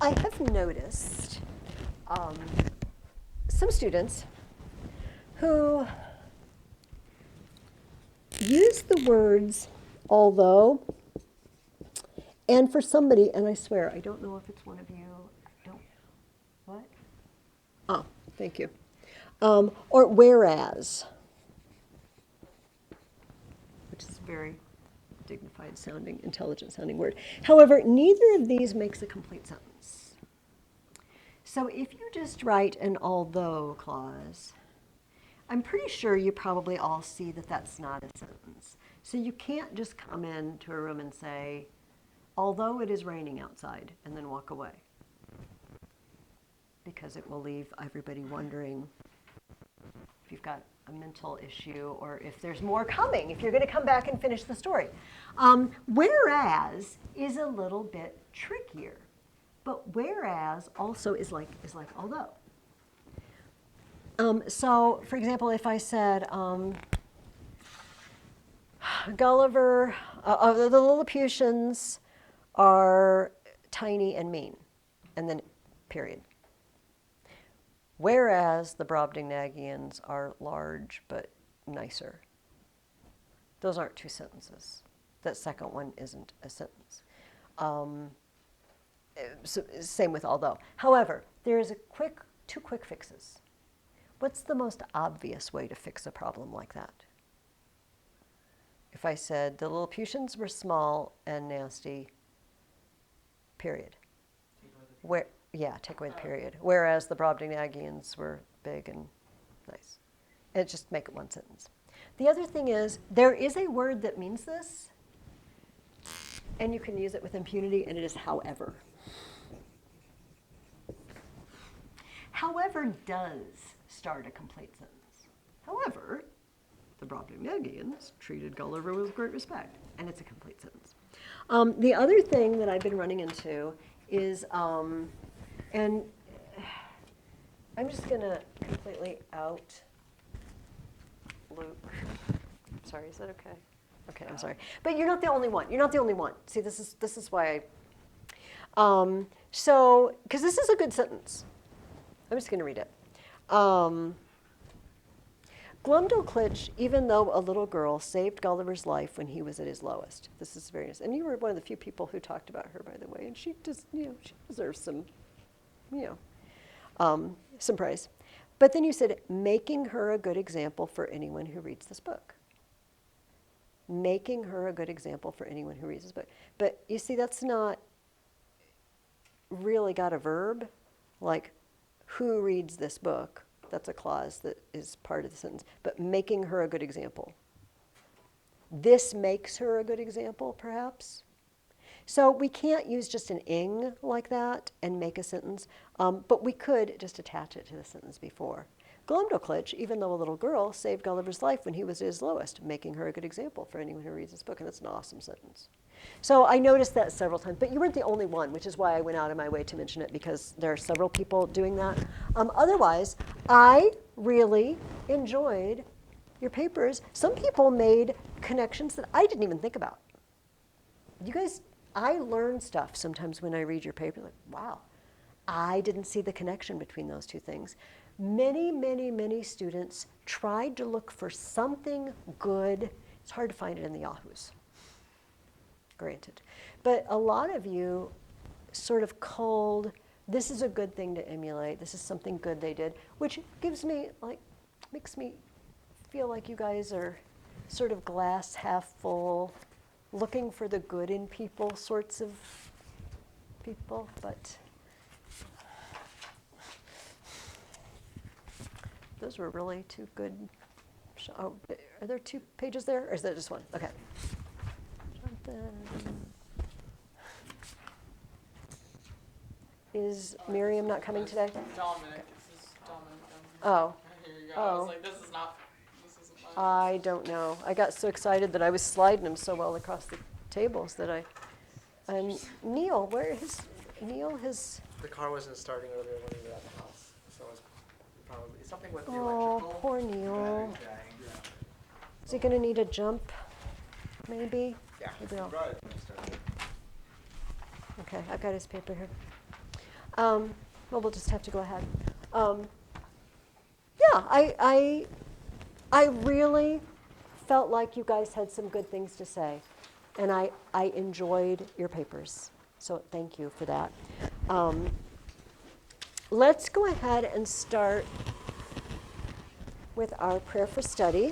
I have noticed some students who use the words although, and for somebody, and I swear, I don't know if it's one of you, I don't, what? Oh, thank you. Or whereas, which is a very dignified sounding, intelligent sounding word. However, neither of these makes a complete sentence. So if you just write an although clause, I'm pretty sure you probably all see that that's not a sentence. So you can't just come into a room and say, although it is raining outside, and then walk away. Because it will leave everybody wondering if you've got a mental issue or if there's more coming, if you're going to come back and finish the story. Whereas is a little bit trickier. But whereas also is like although. So, for example, if I said, Gulliver, the Lilliputians are tiny and mean, and then period. Whereas the Brobdingnagians are large but nicer. Those aren't two sentences. That second one isn't a sentence. So, same with although. However, there is two quick fixes. What's the most obvious way to fix a problem like that? If I said the Lilliputians were small and nasty, period. Take away the period. Whereas the Brobdingnagians were big and nice. And just make it one sentence. The other thing is, there is a word that means this, and you can use it with impunity, and it is however. However does start a complete sentence. However, the Brobdingnagians treated Gulliver with great respect, and it's a complete sentence. The other thing that I've been running into is, and I'm just going to completely out Luke. Sorry, is that okay? Okay, I'm sorry. But you're not the only one. You're not the only one. See, this is why so, because this is a good sentence. I'm just going to read it. Glumdalclitch, even though a little girl, saved Gulliver's life when he was at his lowest. This is very nice. And you were one of the few people who talked about her, by the way. And she just, she deserves some, some praise. But then you said, making her a good example for anyone who reads this book. Making her a good example for anyone who reads this book. But you see, that's not really got a verb. Like, who reads this book? That's a clause that is part of the sentence. But making her a good example. This makes her a good example, perhaps. So we can't use just an ing like that and make a sentence, but we could just attach it to the sentence before. Glumdalclitch, even though a little girl, saved Gulliver's life when he was at his lowest, making her a good example for anyone who reads this book, and that's an awesome sentence. So I noticed that several times, but you weren't the only one, which is why I went out of my way to mention it, because there are several people doing that. Otherwise, I really enjoyed your papers. Some people made connections that I didn't even think about. You guys, I learn stuff sometimes when I read your paper, like, wow, I didn't see the connection between those two things. Many, many, many students tried to look for something good. It's hard to find it in the Yahoos, granted. But a lot of you sort of culled, this is a good thing to emulate, this is something good they did, which gives me, makes me feel like you guys are sort of glass half full, looking for the good in people sorts of people, but those were really two good. Oh, are there 2 pages there, or is there just one? Okay. Is Miriam not coming today? Dominic. Okay. This is Dominic. Oh. Here you go. I was like, this isn't I don't know. I got so excited that I was sliding him so well across the tables that I. And Neil, Neil has. The car wasn't starting earlier when we were at the house, so it's probably something with the Oh, electrical. poor Neil. Is he going to need a jump? Maybe. Yeah. Maybe I'll. Okay, I've got his paper here. Well, we'll just have to go ahead. Yeah, I really felt like you guys had some good things to say, and I enjoyed your papers. So thank you for that. Let's go ahead and start with our prayer for study.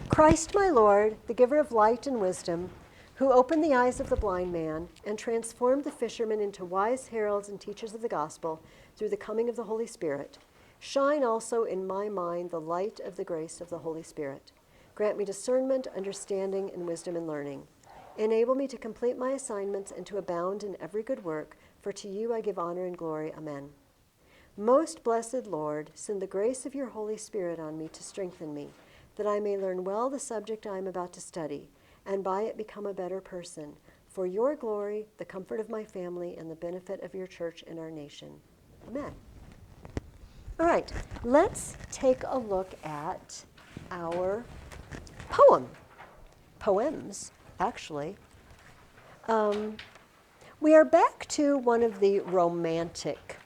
Christ, my Lord, the giver of light and wisdom, who opened the eyes of the blind man and transformed the fishermen into wise heralds and teachers of the gospel through the coming of the Holy Spirit, shine also in my mind the light of the grace of the Holy Spirit. Grant me discernment, understanding, and wisdom in learning. Enable me to complete my assignments and to abound in every good work, for to you I give honor and glory. Amen. Most blessed Lord, send the grace of your Holy Spirit on me to strengthen me, that I may learn well the subject I am about to study, and by it become a better person, for your glory, the comfort of my family, and the benefit of your church and our nation. Amen. All right, let's take a look at our poems, actually. We are back to one of the romantic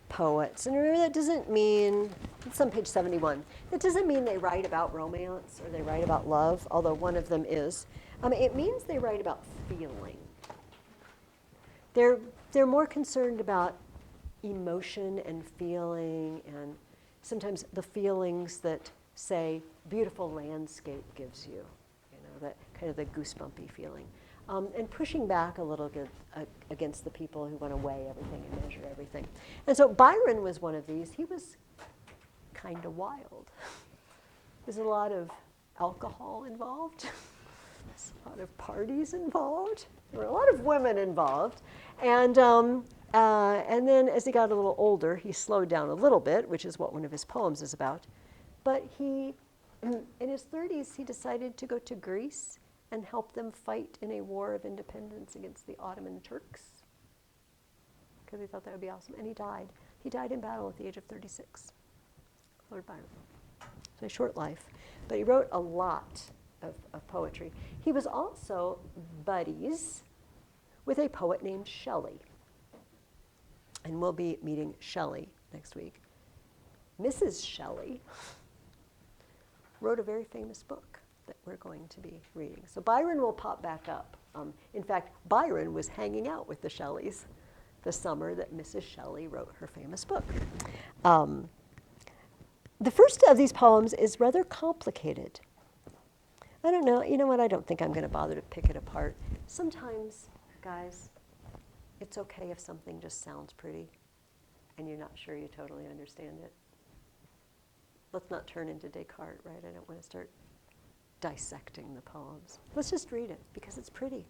poets. And remember, that doesn't mean, it's on page 71, that doesn't mean they write about romance or they write about love, although one of them is. It means they write about feeling. They're more concerned about emotion and feeling, and sometimes the feelings that, say, beautiful landscape gives you, that kind of the goosebumpy feeling. And pushing back a little against the people who want to weigh everything and measure everything. And so Byron was one of these. He was kind of wild. There's a lot of alcohol involved. There's a lot of parties involved. There were a lot of women involved. And then as he got a little older, he slowed down a little bit, which is what one of his poems is about. But he, in his 30s, he decided to go to Greece and help them fight in a war of independence against the Ottoman Turks, because he thought that would be awesome. And he died. He died in battle at the age of 36, Lord Byron. So a short life. But he wrote a lot of poetry. He was also buddies with a poet named Shelley. And we'll be meeting Shelley next week. Mrs. Shelley wrote a very famous book that we're going to be reading. So Byron will pop back up. In fact, Byron was hanging out with the Shelleys the summer that Mrs. Shelley wrote her famous book. The first of these poems is rather complicated. I don't know, you know what, I don't think I'm going to bother to pick it apart. Sometimes, guys, it's okay if something just sounds pretty and you're not sure you totally understand it. Let's not turn into Descartes, right? I don't want to start dissecting the poems. Let's just read it because it's pretty.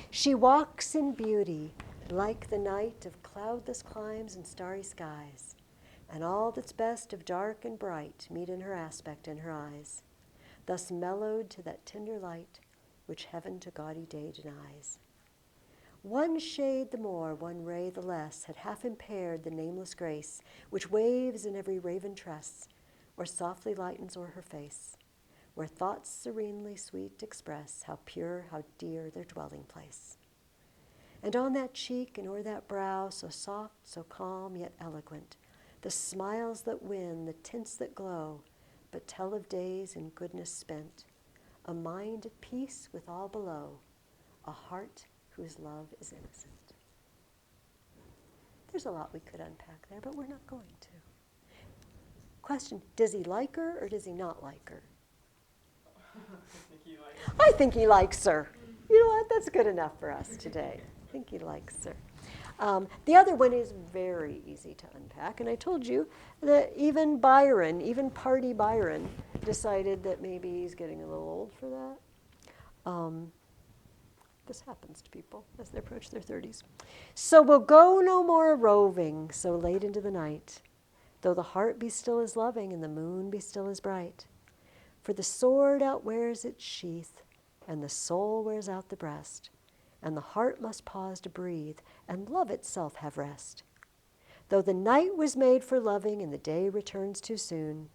She walks in beauty like the night of cloudless climes and starry skies, and all that's best of dark and bright meet in her aspect and her eyes, thus mellowed to that tender light which heaven to gaudy day denies. One shade the more, one ray the less, had half impaired the nameless grace which waves in every raven tress, or softly lightens o'er her face, where thoughts serenely sweet express how pure, how dear their dwelling place. And on that cheek and o'er that brow, so soft, so calm, yet eloquent, the smiles that win, the tints that glow, but tell of days in goodness spent, a mind at peace with all below, a heart whose love is innocent. There's a lot we could unpack there, but we're not going to. Question, does he like her or does he not like her? I think he likes her. You know what? That's good enough for us today. I think he likes her. The other one is very easy to unpack, and I told you that even Byron, even Party Byron, decided that maybe he's getting a little old for that. This happens to people as they approach their 30s. So we'll go no more roving so late into the night, though the heart be still as loving and the moon be still as bright. For the sword outwears its sheath, and the soul wears out the breast, and the heart must pause to breathe, and love itself have rest. Though the night was made for loving, and the day returns too soon,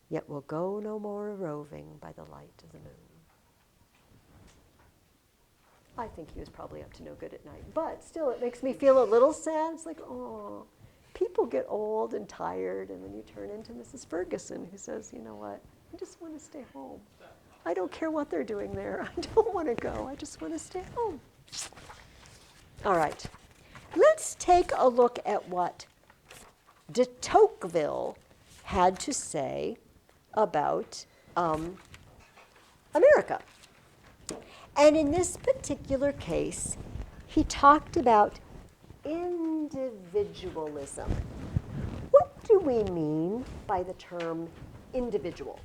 yet we'll go no more a roving by the light of the moon. I think he was probably up to no good at night. But still, it makes me feel a little sad. It's like, oh, people get old and tired, and then you turn into Mrs. Ferguson, who says, you know what, I just want to stay home. I don't care what they're doing there. I don't want to go. I just want to stay home. All right. Let's take a look at what de Tocqueville had to say about America. And in this particular case, he talked about individualism. What do we mean by the term individual?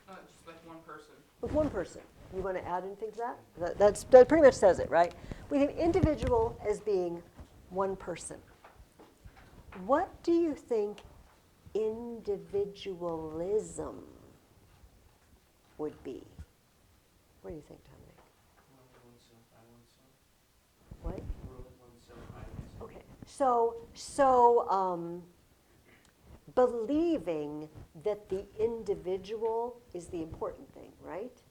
Just like one person. With one person. You want to add anything to that? That pretty much says it, right? We think individual as being one person. What do you think individualism would be? What do you think, Dominic? What? Okay, so believing that the individual is the important thing, right?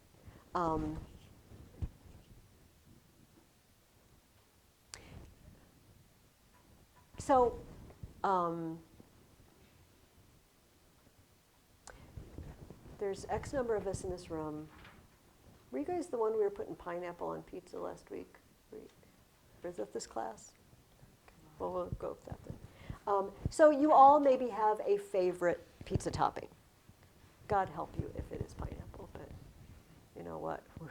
There's X number of us in this room. Were you guys the one we were putting pineapple on pizza last week? Was that this class? Well, we'll go with that then. So you all maybe have a favorite pizza topping. God help you if it is pineapple, but you know what? We're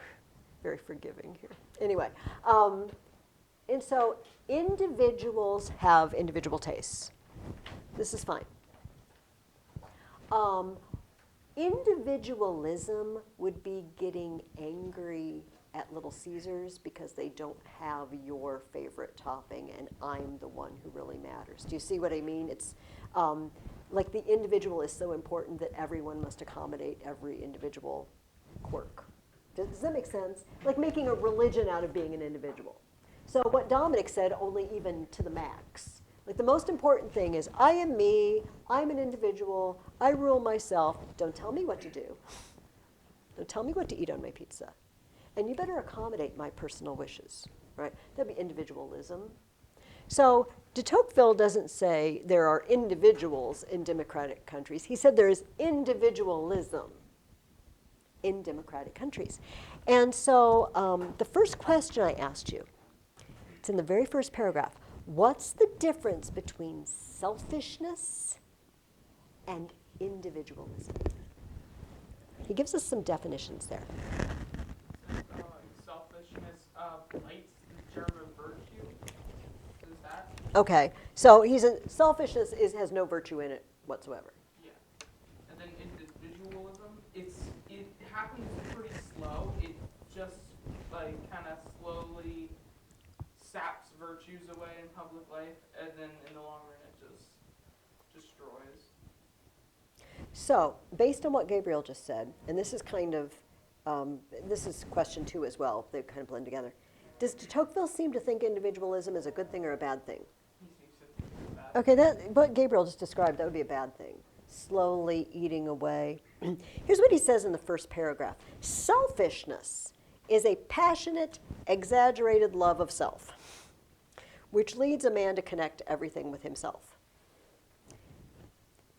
very forgiving here. Anyway, and so individuals have individual tastes. This is fine. Individualism would be getting angry at Little Caesars because they don't have your favorite topping and I'm the one who really matters. Do you see what I mean? It's like the individual is so important that everyone must accommodate every individual quirk. Does that make sense? Like making a religion out of being an individual. So what Dominic said, only even to the max. Like the most important thing is I am me, I'm an individual, I rule myself. Don't tell me what to do. Don't tell me what to eat on my pizza. And you better accommodate my personal wishes, right? That'd be individualism. So de Tocqueville doesn't say there are individuals in democratic countries. He said there is individualism in democratic countries. And so the first question I asked you, it's in the very first paragraph. What's the difference between selfishness and individualism? He gives us some definitions there. Selfishness blights the germ of virtue. Is that? Okay, so selfishness has no virtue in it whatsoever. Yeah. And then individualism, it happens pretty slow. It just like kind of slowly saps virtues away in public life, and then in the long run it just destroys. So, based on what Gabriel just said, and this is kind of, this is question 2 as well, they kind of blend together. Does de Tocqueville seem to think individualism is a good thing or a bad thing? He seems to think it's bad. Okay, what Gabriel just described, that would be a bad thing. Slowly eating away. Here's what he says in the first paragraph. Selfishness is a passionate, exaggerated love of self, which leads a man to connect everything with himself.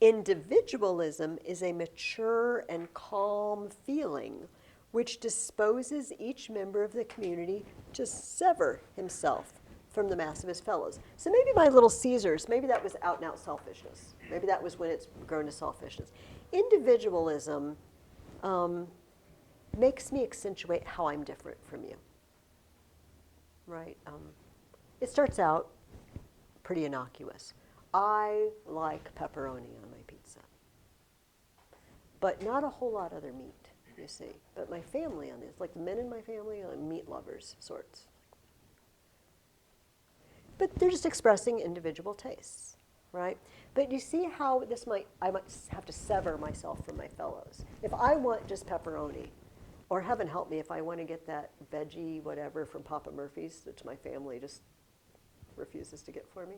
Individualism is a mature and calm feeling which disposes each member of the community to sever himself from the mass of his fellows. So maybe my Little Caesars, maybe that was out and out selfishness. Maybe that was when it's grown to selfishness. Individualism makes me accentuate how I'm different from you, right? It starts out pretty innocuous. I like pepperoni on my pizza, but not a whole lot other meat, you see. But my family on this, like the men in my family, are meat lovers, sorts. But they're just expressing individual tastes, right? But you see how I might have to sever myself from my fellows. If I want just pepperoni, or heaven help me, if I want to get that veggie whatever from Papa Murphy's, which my family just refuses to get for me,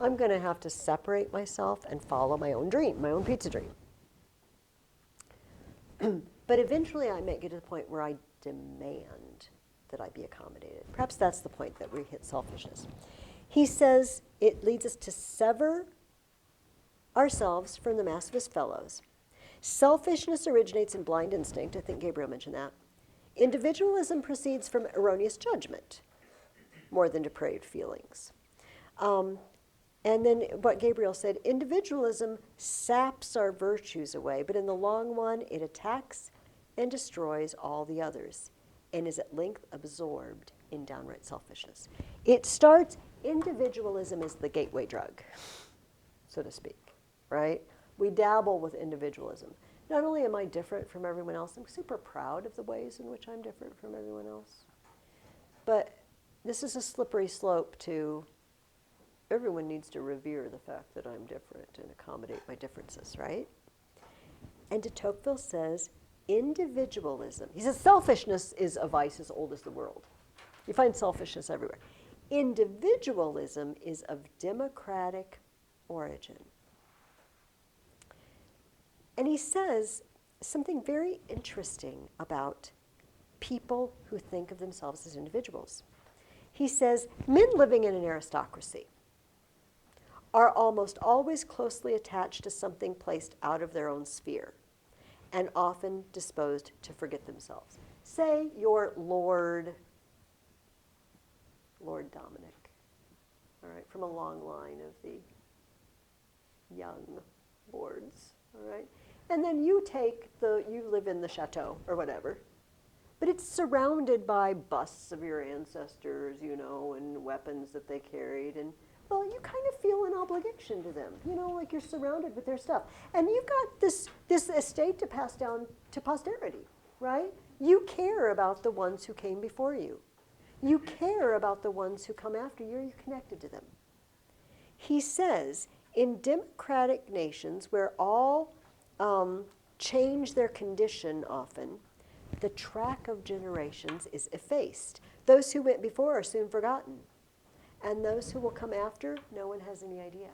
I'm going to have to separate myself and follow my own dream, my own pizza dream. But eventually I might get to the point where I demand that I be accommodated. Perhaps that's the point that we hit selfishness. He says it leads us to sever ourselves from the mass of his fellows. Selfishness originates in blind instinct. I think Gabriel mentioned that. Individualism proceeds from erroneous judgment more than depraved feelings. And then what Gabriel said, individualism saps our virtues away, but in the long run, it attacks and destroys all the others and is at length absorbed in downright selfishness. It starts, individualism is the gateway drug, so to speak, right? We dabble with individualism. Not only am I different from everyone else, I'm super proud of the ways in which I'm different from everyone else. But this is a slippery slope to everyone needs to revere the fact that I'm different and accommodate my differences, right? And de Tocqueville says, individualism, he says selfishness is a vice as old as the world. You find selfishness everywhere. Individualism is of democratic origin. And he says something very interesting about people who think of themselves as individuals. He says, men living in an aristocracy are almost always closely attached to something placed out of their own sphere and often disposed to forget themselves. Say you're Lord Dominic, all right, from a long line of the young lords, all right? And then you live in the chateau or whatever, but it's surrounded by busts of your ancestors, you know, and weapons that they carried, and well, you kind of feel an obligation to them, you know, like you're surrounded with their stuff. And you've got this estate to pass down to posterity, right? You care about the ones who came before you. You care about the ones who come after you. You're connected to them. He says, in democratic nations where all change their condition often, the track of generations is effaced. Those who went before are soon forgotten. And those who will come after, no one has any idea.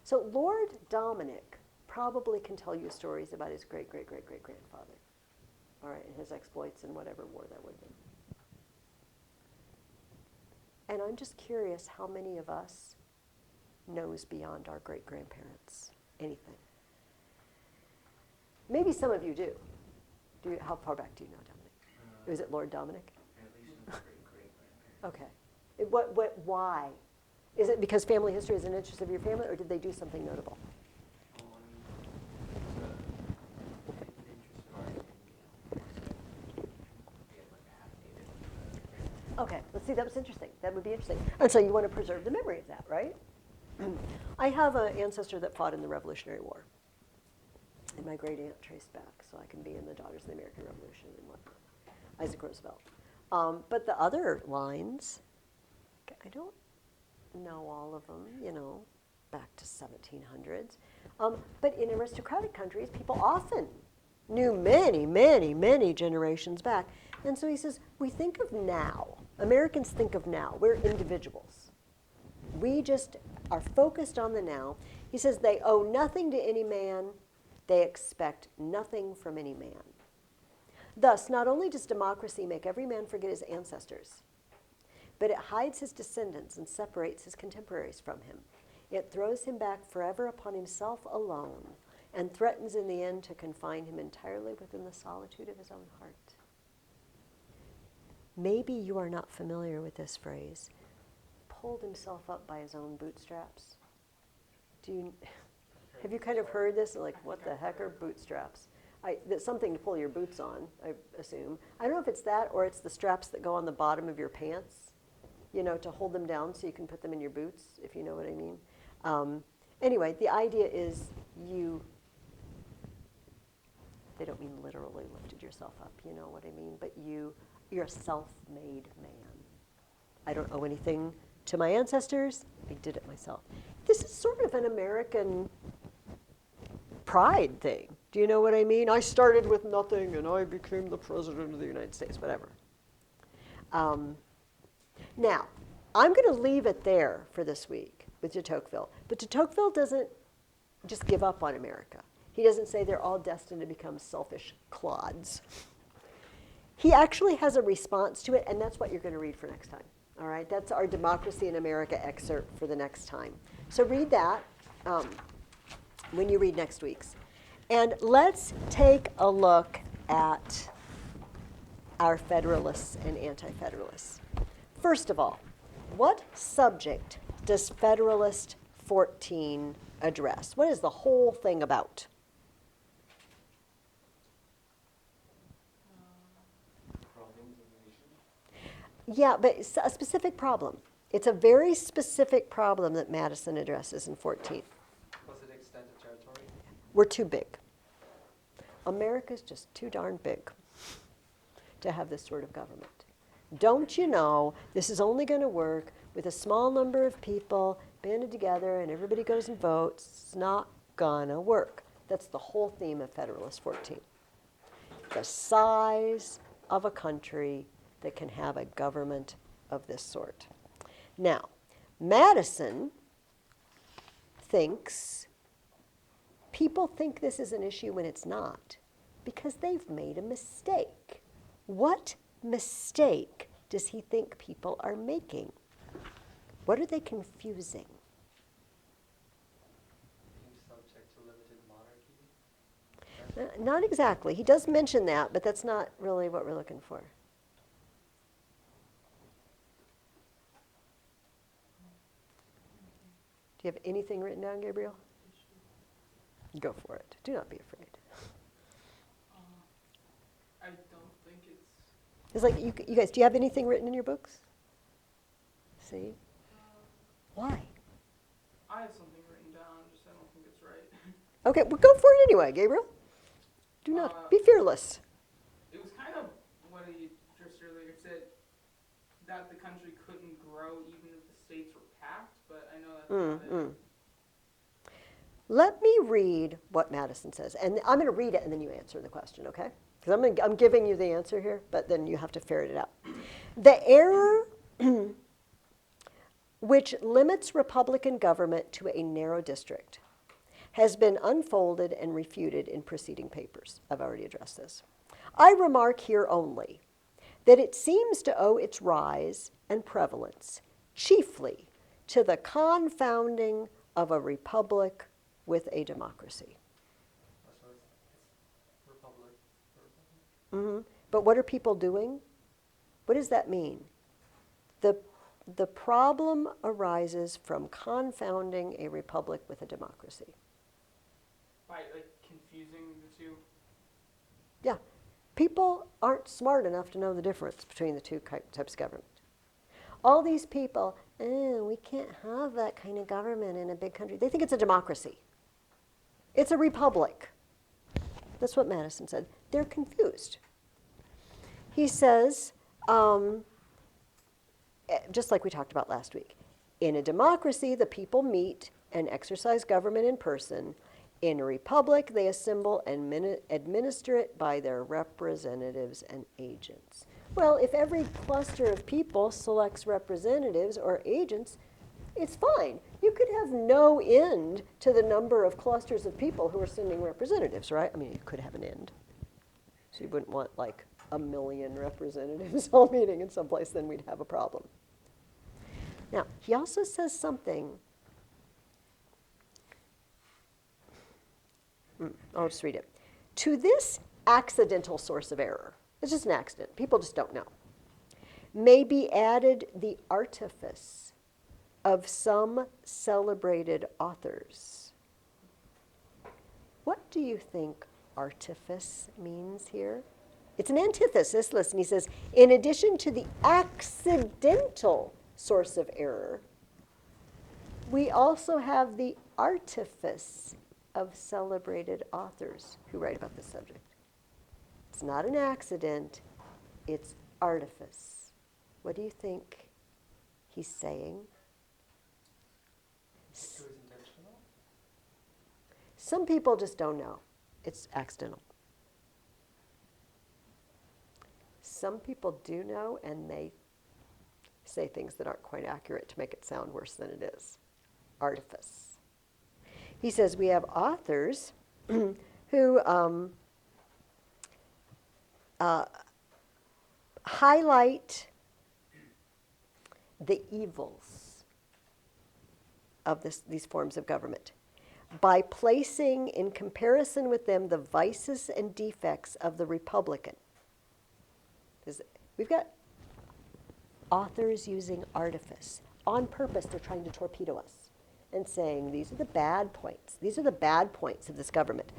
So Lord Dominic probably can tell you stories about his great-great-great-great-grandfather, all right, and his exploits in whatever war that would have been. And I'm just curious how many of us knows beyond our great-grandparents anything. Maybe some of you do. How far back do you know Dominic? Is it Lord Dominic? At least my great-great-grandparents. Okay. Why? Is it because family history is an interest of your family, or did they do something notable? Well, I mean, it's an interest of ours, and, we had like a half-native Okay, let's see, that was interesting. That would be interesting. And so you want to preserve the memory of that, right? I have an ancestor that fought in the Revolutionary War. And my great aunt traced back, so I can be in the Daughters of the American Revolution and whatnot. Isaac Roosevelt. But the other lines, I don't know all of them, you know, back to 1700s. But in aristocratic countries, people often knew many generations back. And so he says, we think of now. Americans think of now. We're individuals. We just are focused on the now. He says they owe nothing to any man. They expect nothing from any man. Thus, not only does democracy make every man forget his ancestors, but it hides his descendants and separates his contemporaries from him. It throws him back forever upon himself alone and threatens in the end to confine him entirely within the solitude of his own heart. Maybe you are not familiar with this phrase, pulled himself up by his own bootstraps. Have you kind of heard this? Like, what the heck are bootstraps? That's something to pull your boots on, I assume. I don't know if it's that or it's the straps that go on the bottom of your pants, you know, to hold them down so you can put them in your boots, if you know what I mean. Anyway, the idea is they don't mean literally lifted yourself up, you know what I mean, but you're a self-made man. I don't owe anything to my ancestors. I did it myself. This is sort of an American pride thing. Do you know what I mean? I started with nothing and I became the president of the United States, whatever. Now, I'm going to leave it there for this week with de Tocqueville. But de Tocqueville doesn't just give up on America. He doesn't say they're all destined to become selfish clods. He actually has a response to it, and that's what you're going to read for next time. All right, that's our Democracy in America excerpt for the next time. So read that when you read next week's. And let's take a look at our Federalists and Anti-Federalists. First of all, what subject does Federalist 14 address? What is the whole thing about? Problems of the nation. Yeah, but it's a specific problem. It's a very specific problem that Madison addresses in 14. Was it extended territory? We're too big. America's just too darn big to have this sort of government. Don't you know this is only going to work with a small number of people banded together and everybody goes and votes? It's not going to work. That's the whole theme of Federalist 14. The size of a country that can have a government of this sort. Now, Madison thinks people think this is an issue when it's not, because they've made a mistake. What mistake does he think people are making? What are they confusing? Being subject to limited monarchy? Not exactly. He does mention that, but that's not really what we're looking for. Do you have anything written down, Gabriel? Go for it. Do not be afraid. I don't think it's. It's like, you guys, do you have anything written in your books? See? Why? I have something written down, just I don't think it's right. Okay, well, go for it anyway, Gabriel. Do not, be fearless. It was kind of what he addressed earlier. It said that the country couldn't grow even if the states were packed, but I know that's not it. Let me read what Madison says, and I'm going to read it and then you answer the question, okay? Because I'm giving you the answer here, but then you have to ferret it out. The error which limits Republican government to a narrow district has been unfolded and refuted in preceding papers. I've already addressed this. I remark here only that it seems to owe its rise and prevalence chiefly to the confounding of a republic with a democracy. So it's republic. But what are people doing? What does that mean? The problem arises from confounding a republic with a democracy. By like confusing the two. Yeah. People aren't smart enough to know the difference between the two types of government. All these people, we can't have that kind of government in a big country. They think it's a democracy. It's a republic. That's what Madison said. They're confused. He says, just like we talked about last week, in a democracy, the people meet and exercise government in person. In a republic, they assemble and administer it by their representatives and agents. Well, if every cluster of people selects representatives or agents, it's fine. You could have no end to the number of clusters of people who are sending representatives, right? I mean, you could have an end. So you wouldn't want like 1 million representatives all meeting in some place, then we'd have a problem. Now, he also says something. I'll just read it. To this accidental source of error, it's just an accident, people just don't know, may be added the artifice of some celebrated authors. What do you think artifice means here? It's an antithesis. Listen, he says, in addition to the accidental source of error, we also have the artifice of celebrated authors who write about this subject. It's not an accident, it's artifice. What do you think he's saying? It was intentional? Some people just don't know. It's accidental. Some people do know, and they say things that aren't quite accurate to make it sound worse than it is. Artifice. He says we have authors who highlight the evils of these forms of government by placing in comparison with them the vices and defects of the Republican. We've got authors using artifice. On purpose, they're trying to torpedo us and saying, these are the bad points. These are the bad points of this government.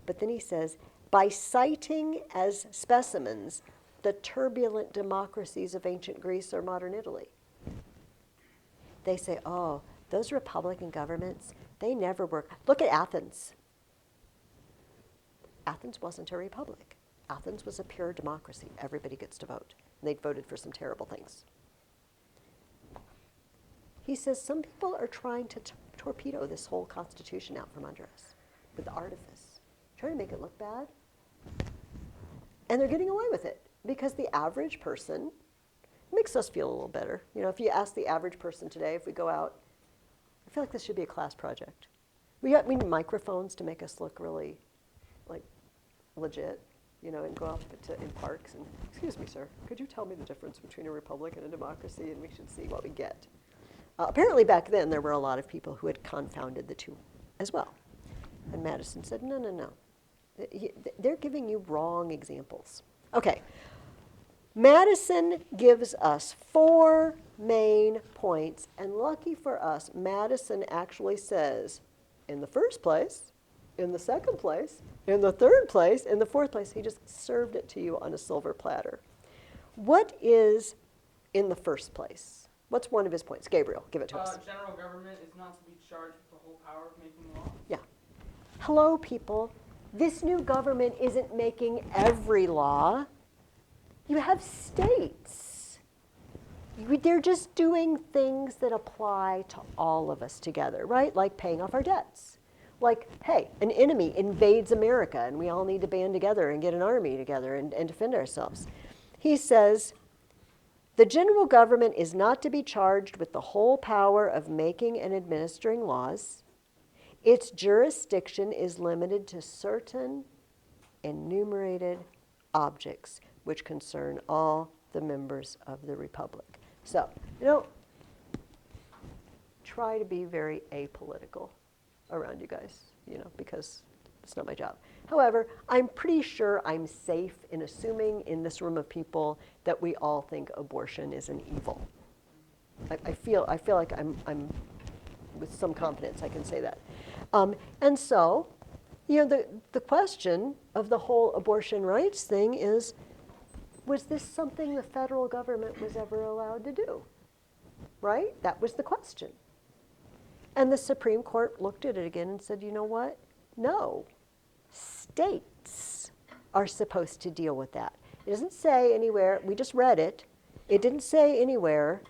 But then he says, by citing as specimens the turbulent democracies of ancient Greece or modern Italy. They say, oh, those Republican governments, they never work. Look at Athens. Athens wasn't a republic. Athens was a pure democracy. Everybody gets to vote. And they'd voted for some terrible things. He says some people are trying to torpedo this whole Constitution out from under us with the artifice, trying to make it look bad. And they're getting away with it because the average person makes us feel a little better. You know, if you ask the average person today, if we go out, I feel like this should be a class project. We need microphones to make us look really, like, legit, you know, and go out in parks and, excuse me, sir, could you tell me the difference between a republic and a democracy? And we should see what we get. Apparently back then there were a lot of people who had confounded the two as well. And Madison said, no, no, no. They're giving you wrong examples. Okay. Madison gives us 4 main points, and lucky for us, Madison actually says, in the first place, in the second place, in the third place, in the fourth place, he just served it to you on a silver platter. What is in the first place? What's one of his points? Gabriel, give it to us. General government is not to be charged with the whole power of making law. Yeah. Hello, people. This new government isn't making every law. You have states. They're just doing things that apply to all of us together, right? Like paying off our debts. Like, hey, an enemy invades America and we all need to band together and get an army together and defend ourselves. He says, the general government is not to be charged with the whole power of making and administering laws. Its jurisdiction is limited to certain enumerated objects which concern all the members of the republic. So, try to be very apolitical around you guys, because it's not my job. However, I'm pretty sure I'm safe in assuming in this room of people that we all think abortion is an evil. I feel like I'm with some confidence I can say that. And so, the question of the whole abortion rights thing is, was this something the federal government was ever allowed to do? Right? That was the question. And the Supreme Court looked at it again and said, you know what? No. States are supposed to deal with that. It doesn't say anywhere, we just read it. It didn't say anywhere.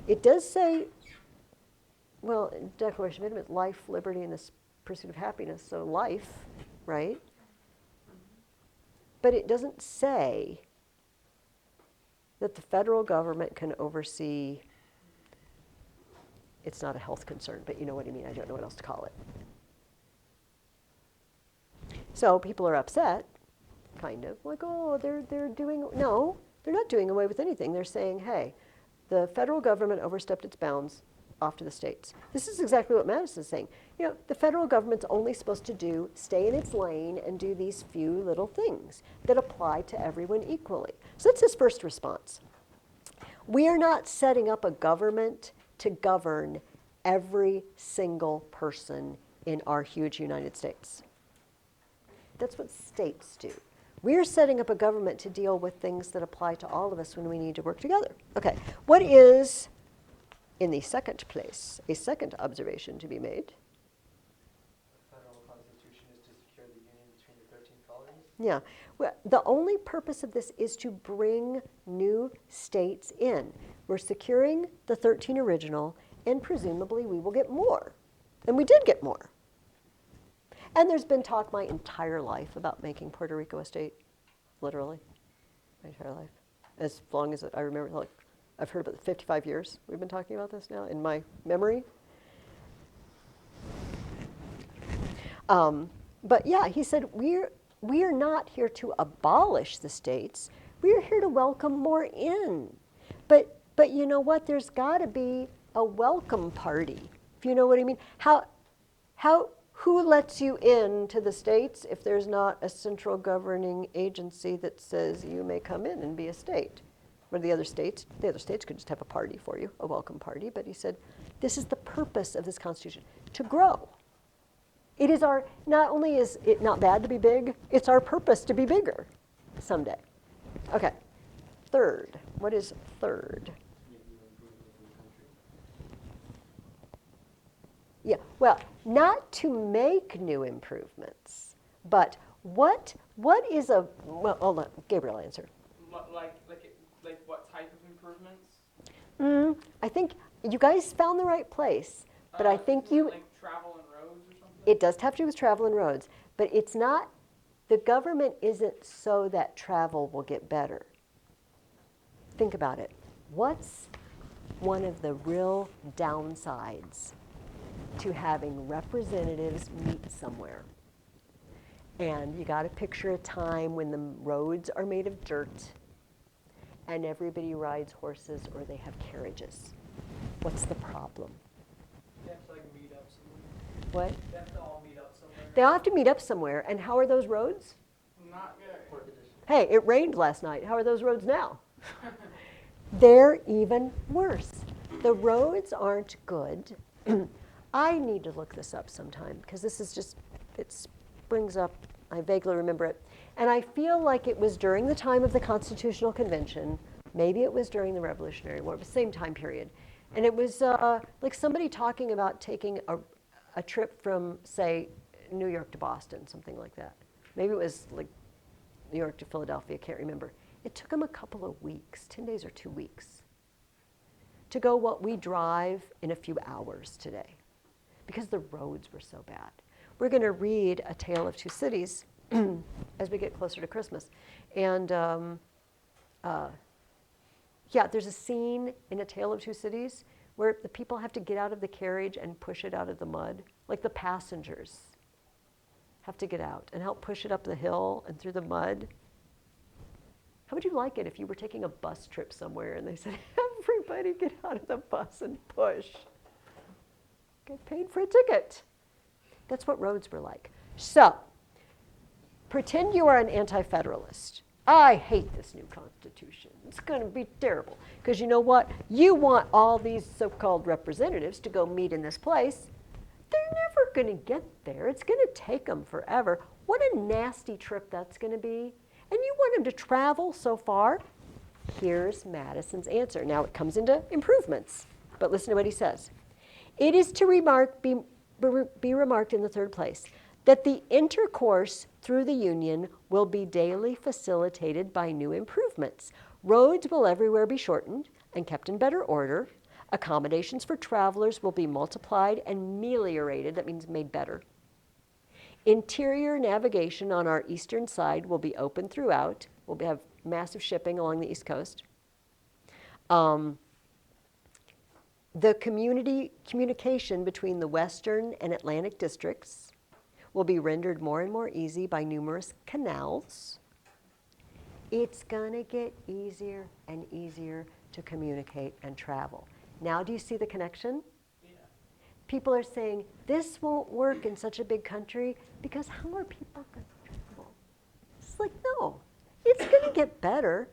It does say, well, in Declaration of Independence, life, liberty, and the pursuit of happiness, so life, right? But it doesn't say that the federal government can oversee, it's not a health concern, but you know what I mean, I don't know what else to call it. So people are upset, kind of, like, oh, they're doing, no, they're not doing away with anything. They're saying, hey, the federal government overstepped its bounds off to the states. This is exactly what Madison's saying. The federal government's only supposed to stay in its lane and do these few little things that apply to everyone equally. So that's his first response. We are not setting up a government to govern every single person in our huge United States. That's what states do. We're setting up a government to deal with things that apply to all of us when we need to work together. Okay, what is, in the second place, a second observation to be made? The federal constitution is to secure the union between the 13 colonies? Yeah, well, the only purpose of this is to bring new states in. We're securing the 13 original, and presumably we will get more. And we did get more. And there's been talk my entire life about making Puerto Rico a state, literally, my entire life. As long as I remember, like, I've heard about 55 years we've been talking about this now in my memory. But yeah, he said, we are not here to abolish the states. We're here to welcome more in. But you know what? There's got to be a welcome party, if you know what I mean. Who lets you in to the states if there's not a central governing agency that says you may come in and be a state? Or the other states could just have a party for you, a welcome party. But he said, this is the purpose of this Constitution, to grow. It is our, not only is it not bad to be big, it's our purpose to be bigger someday. Okay, third. What is third? Yeah, well, not to make new improvements, but what is a, well, I'll let Gabriel answer. Like what type of improvements? I think you guys found the right place, but I think Isn't it like travel and roads or something? it does have to do with travel and roads, but it's not, the government isn't so that travel will get better. Think about it. What's one of the real downsides to having representatives meet somewhere? And you got to picture a time when the roads are made of dirt and everybody rides horses or they have carriages. What's the problem? They have to like meet up somewhere. What? They have to all meet up somewhere. They all have to meet up somewhere. And how are those roads? Not good. Hey, it rained last night. How are those roads now? They're even worse. The roads aren't good. I need to look this up sometime because this is just, it springs up, I vaguely remember it. And I feel like it was during the time of the Constitutional Convention, maybe it was during the Revolutionary War, but same time period. And it was like somebody talking about taking a trip from, say, New York to Boston, something like that. Maybe it was like New York to Philadelphia, can't remember. It took them a couple of weeks, 10 days or 2 weeks, to go what we drive in a few hours today, because the roads were so bad. We're going to read A Tale of Two Cities as we get closer to Christmas. And yeah, there's a scene in A Tale of Two Cities where the people have to get out of the carriage and push it out of the mud, like the passengers have to get out and help push it up the hill and through the mud. How would you like it if you were taking a bus trip somewhere and they said, everybody get out of the bus and push? Get paid for a ticket. That's what roads were like. So, pretend you are an anti-federalist. I hate this new Constitution. It's going to be terrible. Because you know what? You want all these so-called representatives to go meet in this place. They're never going to get there. It's going to take them forever. What a nasty trip that's going to be. And you want them to travel so far? Here's Madison's answer. Now it comes into improvements, but listen to what he says. It is to be remarked in the third place that the intercourse through the Union will be daily facilitated by new improvements. Roads will everywhere be shortened and kept in better order. Accommodations for travelers will be multiplied and meliorated, that means made better. Interior navigation on our eastern side will be open throughout. We'll have massive shipping along the East Coast. The communication between the western and Atlantic districts will be rendered more and more easy by numerous canals. It's going to get easier and easier to communicate and travel. Now do you see the connection? People are saying, this won't work in such a big country because how are people going to travel? It's like, no, it's going to get better.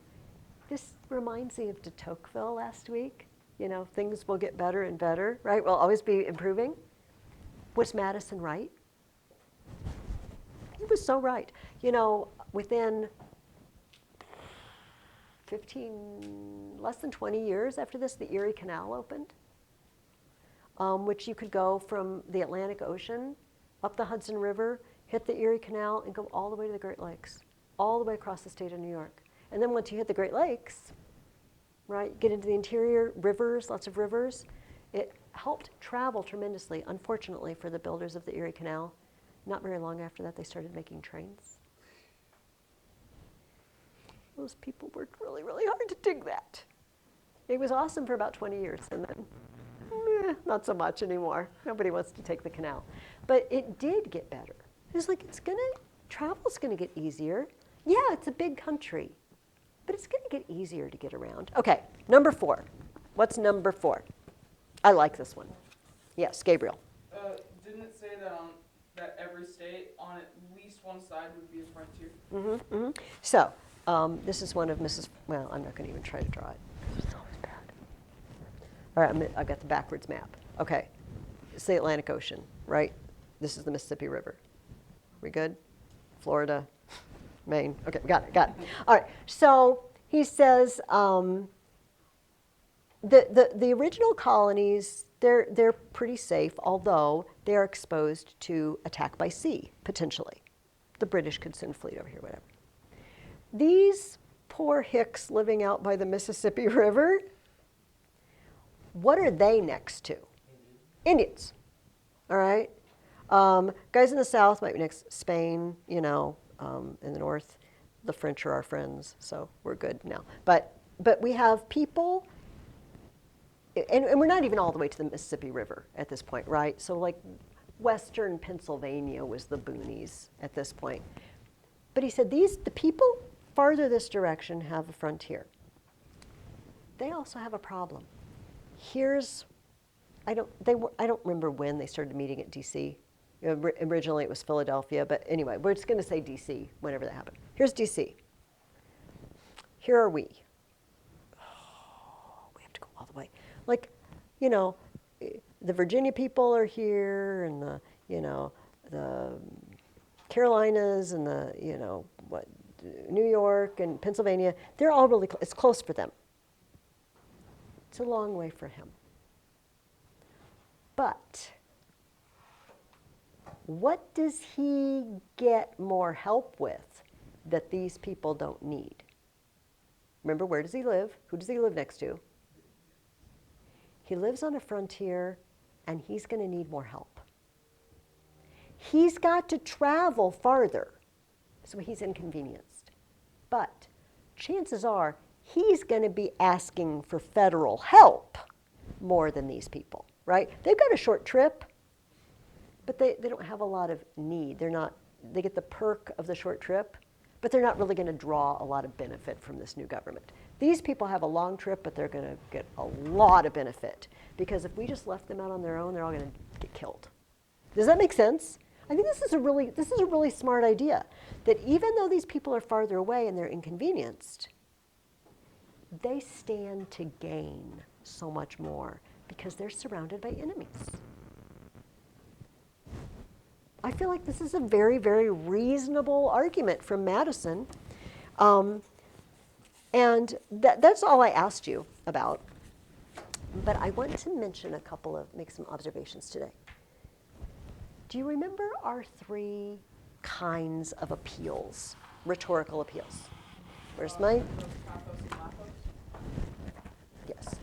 This reminds me of de Tocqueville last week. You know, things will get better and better, right? We'll always be improving. Was Madison right? He was so right. You know, within less than 20 years after this, the Erie Canal opened. Which you could go from the Atlantic Ocean up the Hudson River, hit the Erie Canal, and go all the way to the Great Lakes, all the way across the state of New York. And then once you hit the Great Lakes, right, get into the interior, rivers, lots of rivers, it helped travel tremendously, unfortunately, for the builders of the Erie Canal. Not very long after that, they started making trains. Those people worked really, really hard to dig that. It was awesome for about 20 years, and then not so much anymore. Nobody wants to take the canal. But it did get better. It's like, travel's gonna get easier. Yeah, it's a big country. but it's going to get easier to get around. Okay, number 4. What's number 4? I like this one. Yes, Gabriel. Didn't it say that that every state on at least one side would be a frontier? Mm-hmm, mm-hmm. So, this is one of Mrs. Well, I'm not going to even try to draw it. It's always bad. All right, I've got the backwards map. Okay, it's the Atlantic Ocean, right? This is the Mississippi River. We good? Florida, Maine. Okay, got it. All right, so he says the original colonies, they're pretty safe, although they are exposed to attack by sea, potentially. The British could send a fleet over here, whatever. These poor hicks living out by the Mississippi River, what are they next to? Indians. All right? Guys in the south might be next Spain, in the north. The French are our friends, so we're good now. But we have people, and we're not even all the way to the Mississippi River at this point, right? So like western Pennsylvania was the boonies at this point. But he said the people farther this direction have a frontier. They also have a problem. I don't remember when they started meeting at D.C. Originally it was Philadelphia, but anyway, we're just going to say D.C. whenever that happened. Here's D.C. Here are we. Oh, we have to go all the way. Like, the Virginia people are here, and the Carolinas, and New York and Pennsylvania. They're all really it's close for them. It's a long way for him. But what does he get more help with that these people don't need? Remember, where does he live? Who does he live next to? He lives on a frontier, and he's going to need more help. He's got to travel farther, so he's inconvenienced. But chances are he's going to be asking for federal help more than these people, right? They've got a short trip, but they don't have a lot of need. They get the perk of the short trip, but they're not really going to draw a lot of benefit from this new government. These people have a long trip, but they're going to get a lot of benefit, because if we just left them out on their own, they're all going to get killed. Does that make sense? I think this is a really smart idea, that even though these people are farther away and they're inconvenienced, they stand to gain so much more because they're surrounded by enemies. I feel like this is a very, very reasonable argument from Madison. And that's all I asked you about. But I want to make some observations today. Do you remember our 3 kinds of appeals, rhetorical appeals? Where's my? Yes.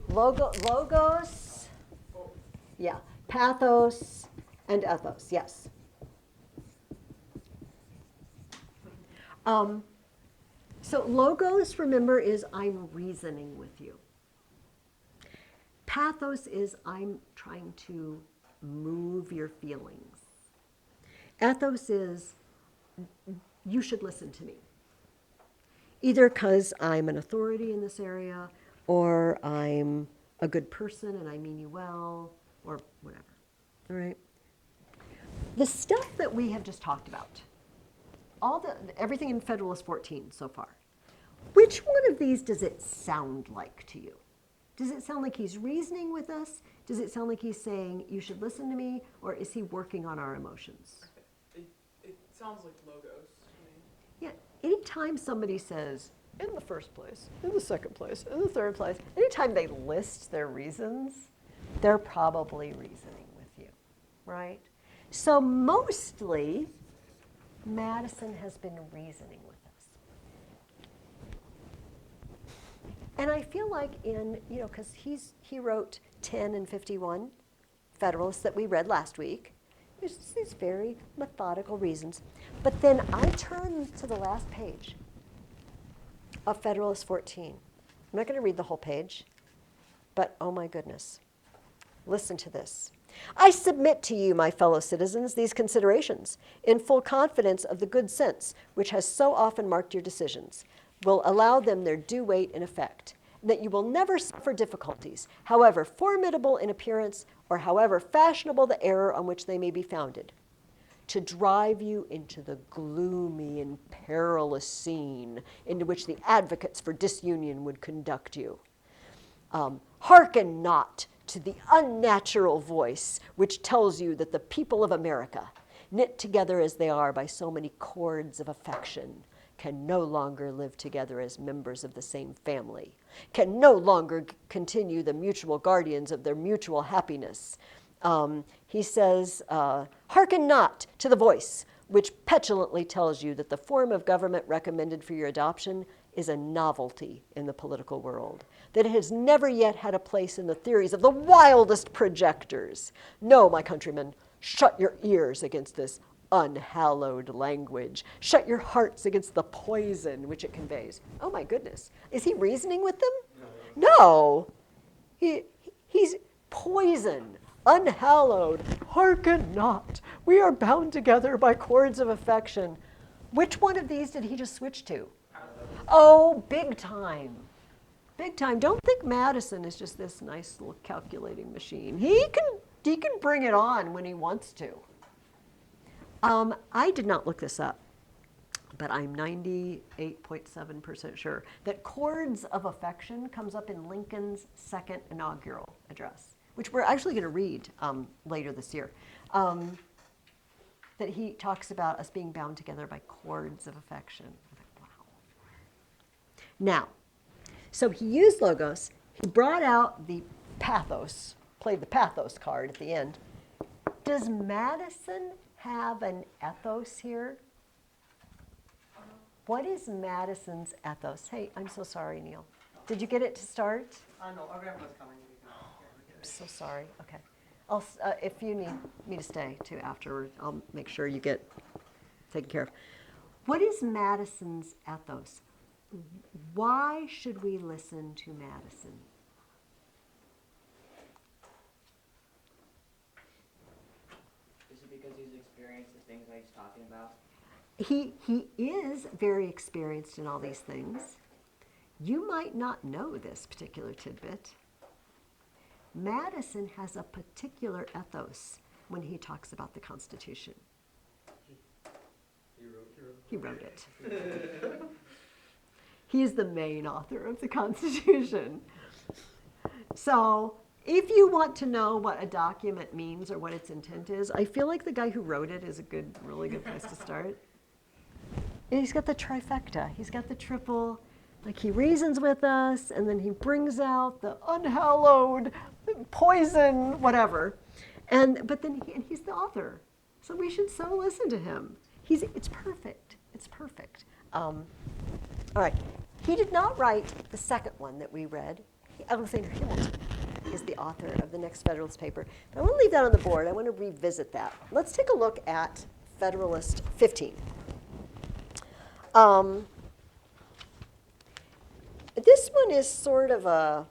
Logos, yeah, pathos, and ethos, yes. So logos, remember, is I'm reasoning with you. Pathos is I'm trying to move your feelings. Ethos is you should listen to me. Either because I'm an authority in this area, or I'm a good person and I mean you well, or whatever. All right? The stuff that we have just talked about, everything in Federalist 14 so far, which one of these does it sound like to you? Does it sound like he's reasoning with us? Does it sound like he's saying, you should listen to me? Or is he working on our emotions? It sounds like logos to me. Yeah, anytime somebody says, in the first place, in the second place, in the third place, anytime they list their reasons, they're probably reasoning with you, right? So mostly, Madison has been reasoning with us. And I feel like because he wrote 10 and 51 Federalists that we read last week. There's these very methodical reasons. But then I turn to the last page of Federalist 14. I'm not going to read the whole page, but oh my goodness. Listen to this. I submit to you, my fellow citizens, these considerations, in full confidence of the good sense which has so often marked your decisions. will allow them their due weight and effect, and that you will never suffer difficulties, however formidable in appearance or however fashionable the error on which they may be founded, to drive you into the gloomy and perilous scene into which the advocates for disunion would conduct you. Hearken not to the unnatural voice which tells you that the people of America, knit together as they are by so many cords of affection, can no longer live together as members of the same family, can no longer continue the mutual guardians of their mutual happiness. He says, hearken not to the voice which petulantly tells you that the form of government recommended for your adoption is a novelty in the political world, that it has never yet had a place in the theories of the wildest projectors. No, my countrymen, shut your ears against this unhallowed language. Shut your hearts against the poison which it conveys. Oh my goodness. Is he reasoning with them? No. He's poison, unhallowed. Hearken not. We are bound together by cords of affection. Which one of these did he just switch to? Oh, big time. Big time. Don't think Madison is just this nice little calculating machine. He can bring it on when he wants to. I did not look this up, but I'm 98.7% sure that cords of affection comes up in Lincoln's second inaugural address, which we're actually going to read later this year. That he talks about us being bound together by cords of affection. Wow. Now, so he used logos. He brought out the pathos, played the pathos card at the end. Does Madison have an ethos here? What is Madison's ethos? Hey, I'm so sorry, Neil. Did you get it to start? No, our grandma's coming. I'm so sorry. Okay. If you need me to stay too afterward, I'll make sure you get taken care of. What is Madison's ethos? Why should we listen to Madison? Is it because he's experienced the things that he's talking about? He is very experienced in all these things. You might not know this particular tidbit. Madison has a particular ethos when he talks about the Constitution. He wrote it. He is the main author of the Constitution. So if you want to know what a document means or what its intent is, I feel like the guy who wrote it is a really good place to start. And he's got the trifecta. He's got the triple, like he reasons with us, and then he brings out the unhallowed poison, whatever. But then he's the author. So we should so listen to him. It's perfect. It's perfect. All right. He did not write the second one that we read. Alexander Hamilton is the author of the next Federalist paper. But I want to leave that on the board. I want to revisit that. Let's take a look at Federalist 15. This one is sort of a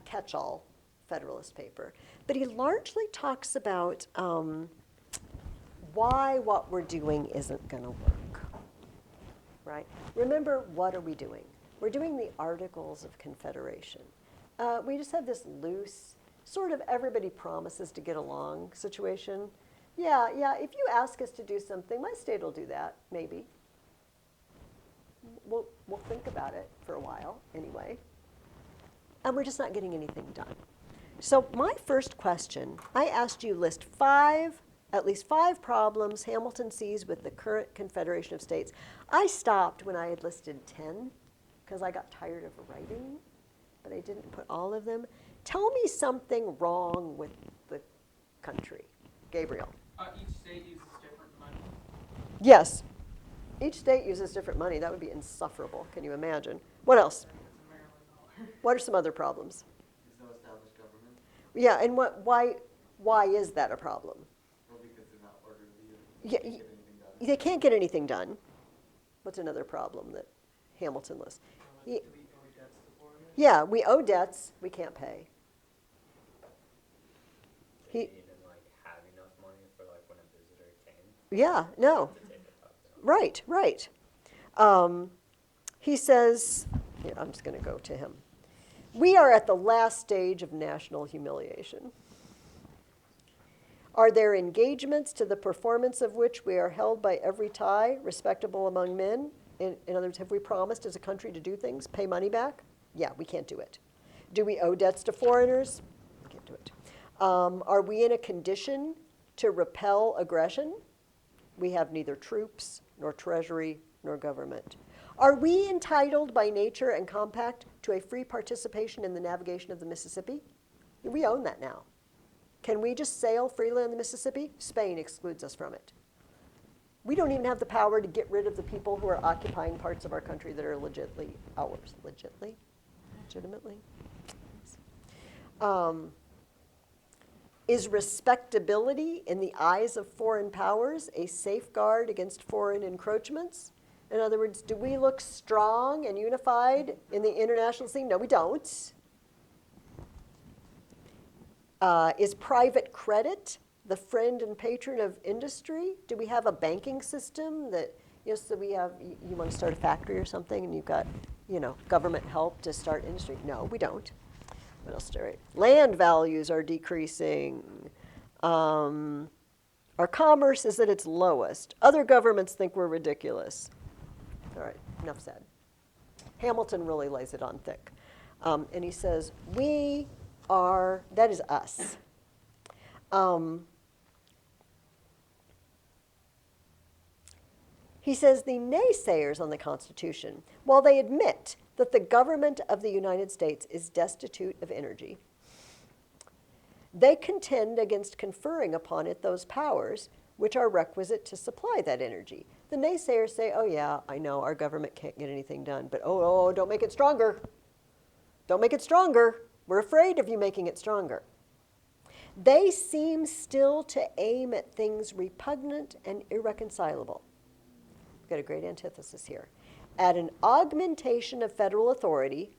catch-all Federalist paper. But he largely talks about why what we're doing isn't going to work, right? Remember, what are we doing? We're doing the Articles of Confederation. We just have this loose, sort of everybody promises to get along situation. Yeah, if you ask us to do something, my state will do that, maybe. We'll think about it for a while, anyway. And we're just not getting anything done. So my first question, I asked you list at least five problems Hamilton sees with the current Confederation of States. I stopped when I had listed 10 because I got tired of writing, but I didn't put all of them. Tell me something wrong with the country. Gabriel. Each state uses different money. Yes. Each state uses different money. That would be insufferable. Can you imagine? What else? What are some other problems? There's no established government. Yeah, and why is that a problem? Well, because they're not orderly. Yeah, They can't get anything done. they can't get anything done. What's another problem that Hamilton lists? Yeah, we owe debts we can't pay. They didn't even have enough money for when a visitor came Yeah, no. to take it up. Right, right. He says, here, I'm just going to go to him. We are at the last stage of national humiliation. Are there engagements to the performance of which we are held by every tie, respectable among men? In other words, have we promised as a country to do things, pay money back? Yeah, we can't do it. Do we owe debts to foreigners? We can't do it. Are we in a condition to repel aggression? We have neither troops, nor treasury, nor government. Are we entitled by nature and compact to a free participation in the navigation of the Mississippi? We own that now. Can we just sail freely on the Mississippi? Spain excludes us from it. We don't even have the power to get rid of the people who are occupying parts of our country that are legitimately ours. Legitimately? Is respectability in the eyes of foreign powers a safeguard against foreign encroachments? In other words, do we look strong and unified in the international scene? No, we don't. Is private credit the friend and patron of industry? Do we have a banking system that, so we have, you want to start a factory or something and you've got, government help to start industry? No, we don't. What else do I write? Land values are decreasing. Our commerce is at its lowest. Other governments think we're ridiculous. All right, enough said. Hamilton really lays it on thick. And he says, we are, that is us. He says the naysayers on the Constitution, while they admit that the government of the United States is destitute of energy, they contend against conferring upon it those powers which are requisite to supply that energy. The naysayers say, oh yeah, I know our government can't get anything done, but oh, don't make it stronger. Don't make it stronger. We're afraid of you making it stronger. They seem still to aim at things repugnant and irreconcilable. We've got a great antithesis here. At an augmentation of federal authority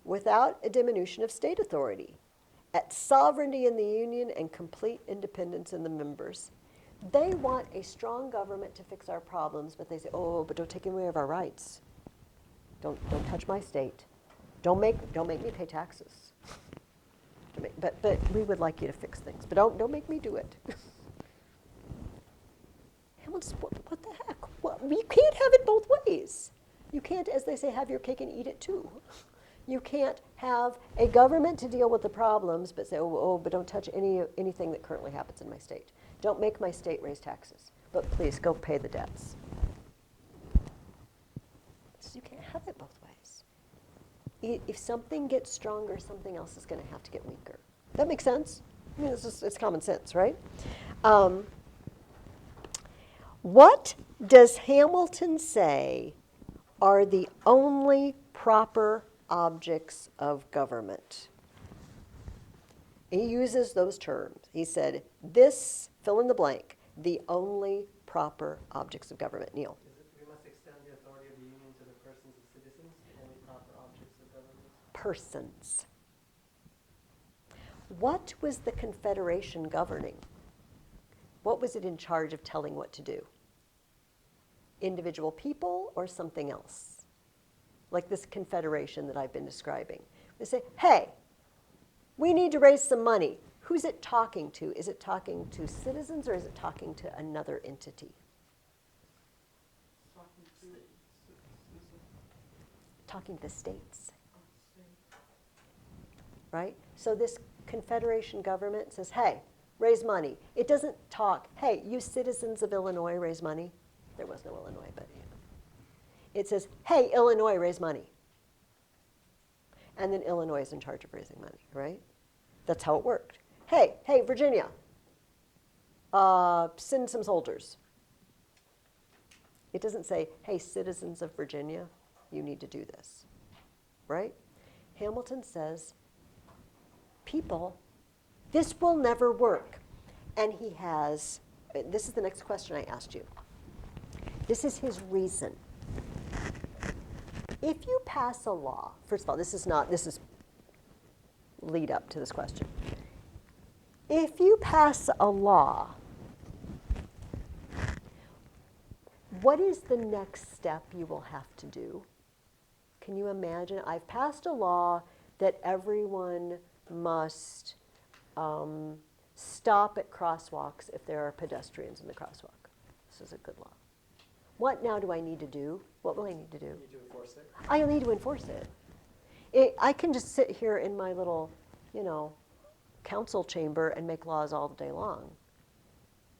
without a diminution of state authority. At sovereignty in the union and complete independence in the members. They want a strong government to fix our problems, but they say, oh, but don't take away of our rights. Don't touch my state. Don't make me pay taxes. But we would like you to fix things, but don't make me do it. Hamilton's, what the heck? Well, you can't have it both ways. You can't, as they say, have your cake and eat it too. You can't have a government to deal with the problems, but say, but don't touch anything that currently happens in my state. Don't make my state raise taxes, but please go pay the debts. So you can't have it both ways. If something gets stronger, something else is going to have to get weaker. That makes sense? I mean, it's common sense, right? What does Hamilton say are the only proper objects of government? He uses those terms. He said, this, fill in the blank, the only proper objects of government. Neil. Is it, we must extend the authority of the union to the persons of citizens, the only proper objects of government? Persons. What was the Confederation governing? What was it in charge of telling what to do? Individual people or something else? Like this Confederation that I've been describing. They say, hey, we need to raise some money. Who's it talking to? Is it talking to citizens or is it talking to another entity? Talking to the states. Right? So this Confederation government says, hey, raise money. It doesn't talk, hey, you citizens of Illinois, raise money. There was no Illinois, but it says, hey, Illinois, raise money. And then Illinois is in charge of raising money, right? That's how it worked. Hey, Virginia, send some soldiers. It doesn't say, hey, citizens of Virginia, you need to do this, right? Hamilton says, people, this will never work. And he has, this is the next question I asked you. This is his reason. If you pass a law, first of all, this is lead up to this question. If you pass a law What is the next step you will have to do? Can you imagine? I've passed a law that everyone must stop at crosswalks if there are pedestrians in the crosswalk. This is a good law. What now do I need to do? What will I need to do? You need to enforce it. I need to enforce it. I can just sit here in my little, council chamber and make laws all day long.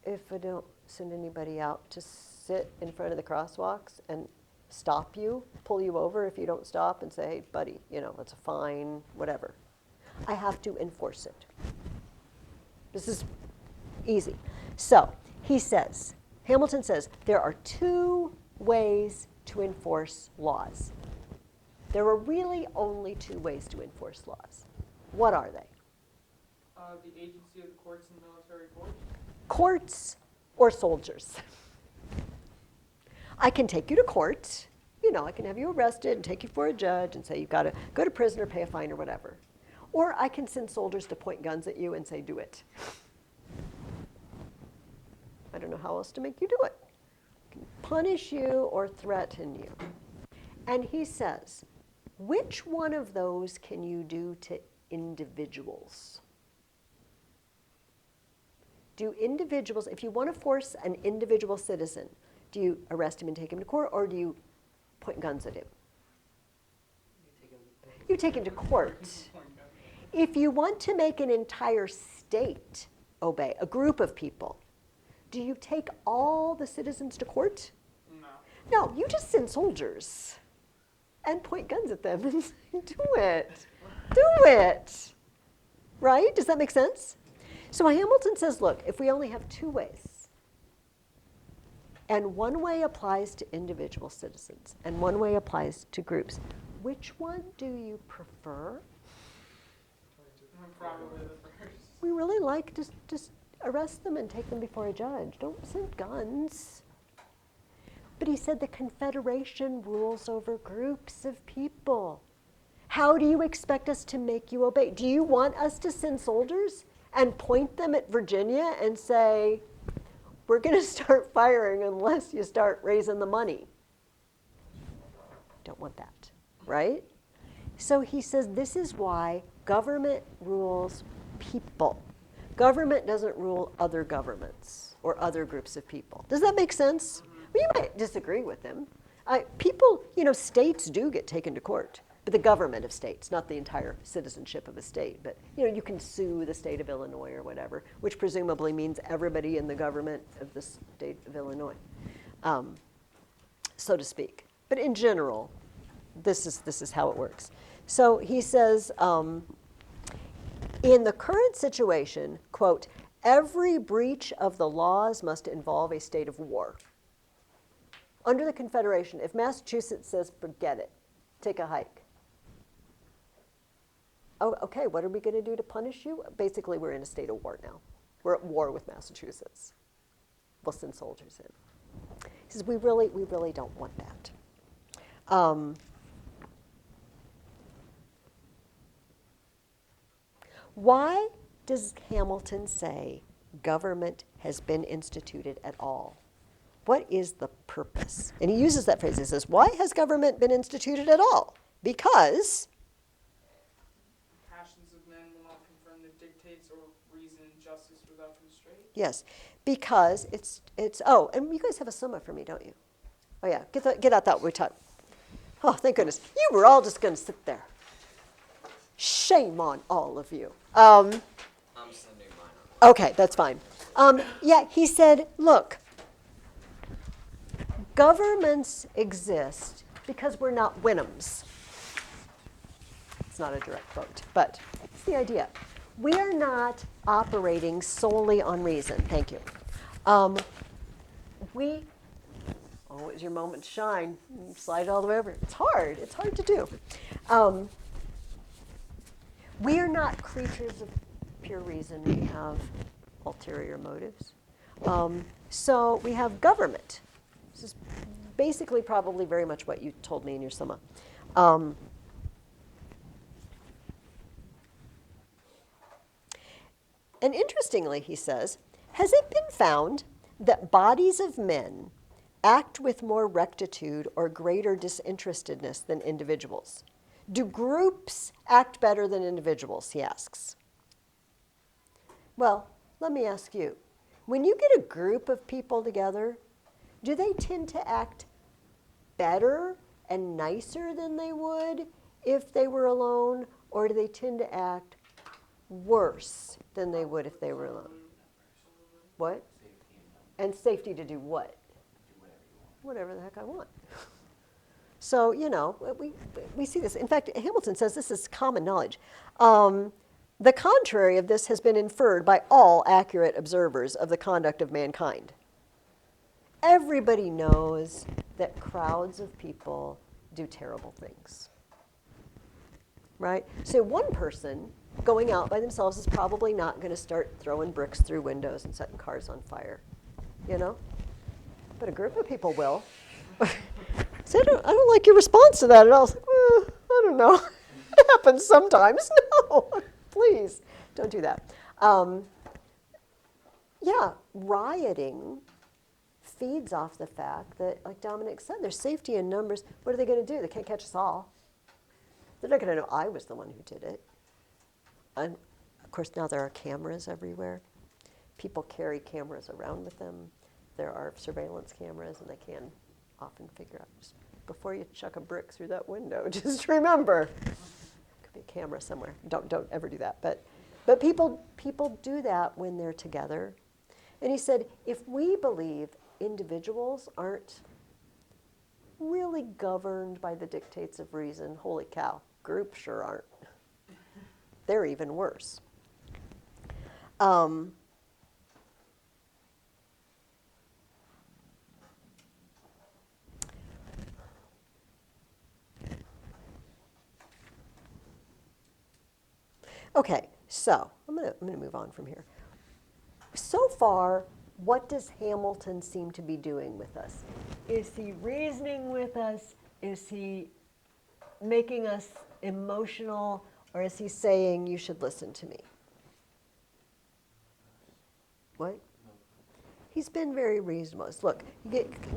If I don't send anybody out to sit in front of the crosswalks and stop you, pull you over if you don't stop and say, hey, buddy, it's a fine, whatever. I have to enforce it. This is easy. So Hamilton says, there are two ways to enforce laws. There are really only two ways to enforce laws. What are they? The agency of the courts and military courts. Courts or soldiers. I can take you to court. I can have you arrested and take you for a judge and say you've got to go to prison or pay a fine or whatever. Or I can send soldiers to point guns at you and say, do it. I don't know how else to make you do it. I can punish you or threaten you. And he says, which one of those can you do to individuals? Do individuals, if you want to force an individual citizen, do you arrest him and take him to court, or do you point guns at him? You take him to court. If you want to make an entire state obey, a group of people, do you take all the citizens to court? No. No, you just send soldiers and point guns at them and say, do it. Do it. Right? Does that make sense? So Hamilton says, look, if we only have two ways, and one way applies to individual citizens, and one way applies to groups, which one do you prefer? Probably the first. We really like to just arrest them and take them before a judge. Don't send guns. But he said the Confederation rules over groups of people. How do you expect us to make you obey? Do you want us to send soldiers and point them at Virginia and say, we're going to start firing unless you start raising the money? Don't want that, right? So he says this is why government rules people. Government doesn't rule other governments or other groups of people. Does that make sense? Well, you might disagree with him. People, states do get taken to court, but the government of states, not the entire citizenship of a state. But, you can sue the state of Illinois or whatever, which presumably means everybody in the government of the state of Illinois, so to speak. But in general, this is how it works. So he says, in the current situation, quote, every breach of the laws must involve a state of war. Under the Confederation, if Massachusetts says, forget it, take a hike. Oh, okay, what are we going to do to punish you? Basically, we're in a state of war now. We're at war with Massachusetts. We'll send soldiers in. He says, we really don't want that. Why does Hamilton say government has been instituted at all? What is the purpose? And he uses that phrase. He says, why has government been instituted at all? Because The passions of men will not confirm the dictates or reason and justice without constraint. yes, because it's and you guys have a summa for me, don't you? Oh yeah, get out that we taught. Oh, thank goodness. You were all just going to sit there. Shame on all of you. I'm sending mine on. Okay, that's fine. Yeah, he said, look, governments exist because we're not Winhams. It's not a direct quote, but it's the idea. We are not operating solely on reason. Thank you. Oh, it's your moment to shine. Slide it all the way over. It's hard. It's hard to do. We are not creatures of pure reason. We have ulterior motives. So we have government. This is basically probably very much what you told me in your summa. And interestingly, he says, has it been found that bodies of men act with more rectitude or greater disinterestedness than individuals? Do groups act better than individuals, he asks. Well, let me ask you. When you get a group of people together, do they tend to act better and nicer than they would if they were alone, or do they tend to act worse than they would if they were alone? What? And safety to do what? Whatever the heck I want. So, you know, we see this. In fact, Hamilton says this is common knowledge. The contrary of this has been inferred by all accurate observers of the conduct of mankind. Everybody knows that crowds of people do terrible things, right? So one person going out by themselves is probably not going to start throwing bricks through windows and setting cars on fire, you know? But a group of people will. So I don't like your response to that. And I was like, I don't know. It happens sometimes. No, please don't do that. Yeah, rioting feeds off the fact that, like Dominic said, there's safety in numbers. What are they going to do? They can't catch us all. They're not going to know I was the one who did it. And of course, now there are cameras everywhere. People carry cameras around with them. There are surveillance cameras, and they can often figure out, just before you chuck a brick through that window, just remember, there could be a camera somewhere. Don't ever do that. But people do that when they're together. And he said, if we believe individuals aren't really governed by the dictates of reason, holy cow, groups sure aren't. They're even worse. Okay, so I'm gonna move on from here. So far, what does Hamilton seem to be doing with us? Is he reasoning with us? Is he making us emotional? Or is he saying, you should listen to me? What? He's been very reasonable. Look,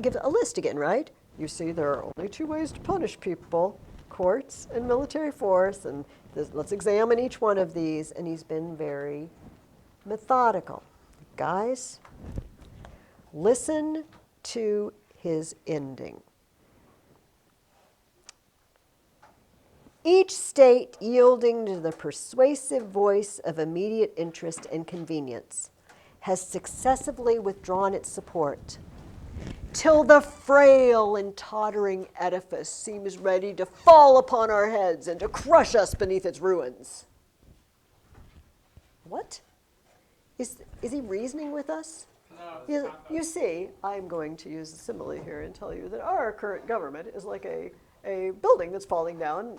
give a list again, right? You see, there are only two ways to punish people, courts and military force, and let's examine each one of these, and he's been very methodical. Guys, listen to his ending. Each state yielding to the persuasive voice of immediate interest and convenience has successively withdrawn its support till the frail and tottering edifice seems ready to fall upon our heads and to crush us beneath its ruins. What? Is he reasoning with us? No, You see, I'm going to use a simile here and tell you that our current government is like a building that's falling down.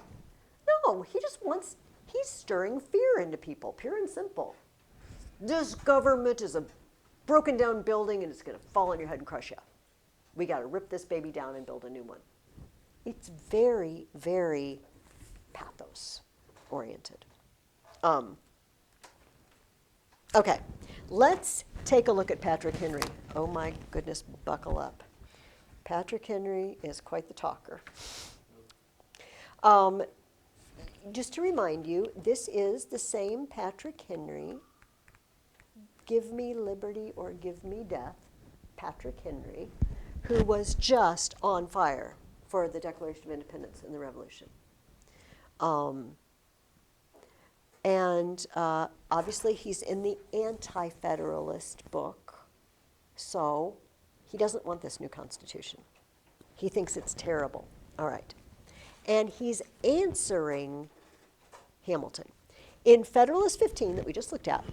No, he's stirring fear into people, pure and simple. This government is a broken down building and it's going to fall on your head and crush you. We got to rip this baby down and build a new one. It's very, very pathos oriented. Okay, let's take a look at Patrick Henry. Oh my goodness, buckle up. Patrick Henry is quite the talker. Just to remind you, this is the same Patrick Henry, give me liberty or give me death, Patrick Henry, who was just on fire for the Declaration of Independence and the Revolution. Obviously he's in the Anti-Federalist book, so he doesn't want this new Constitution. He thinks it's terrible. All right. And he's answering Hamilton. In Federalist 15 that we just looked at,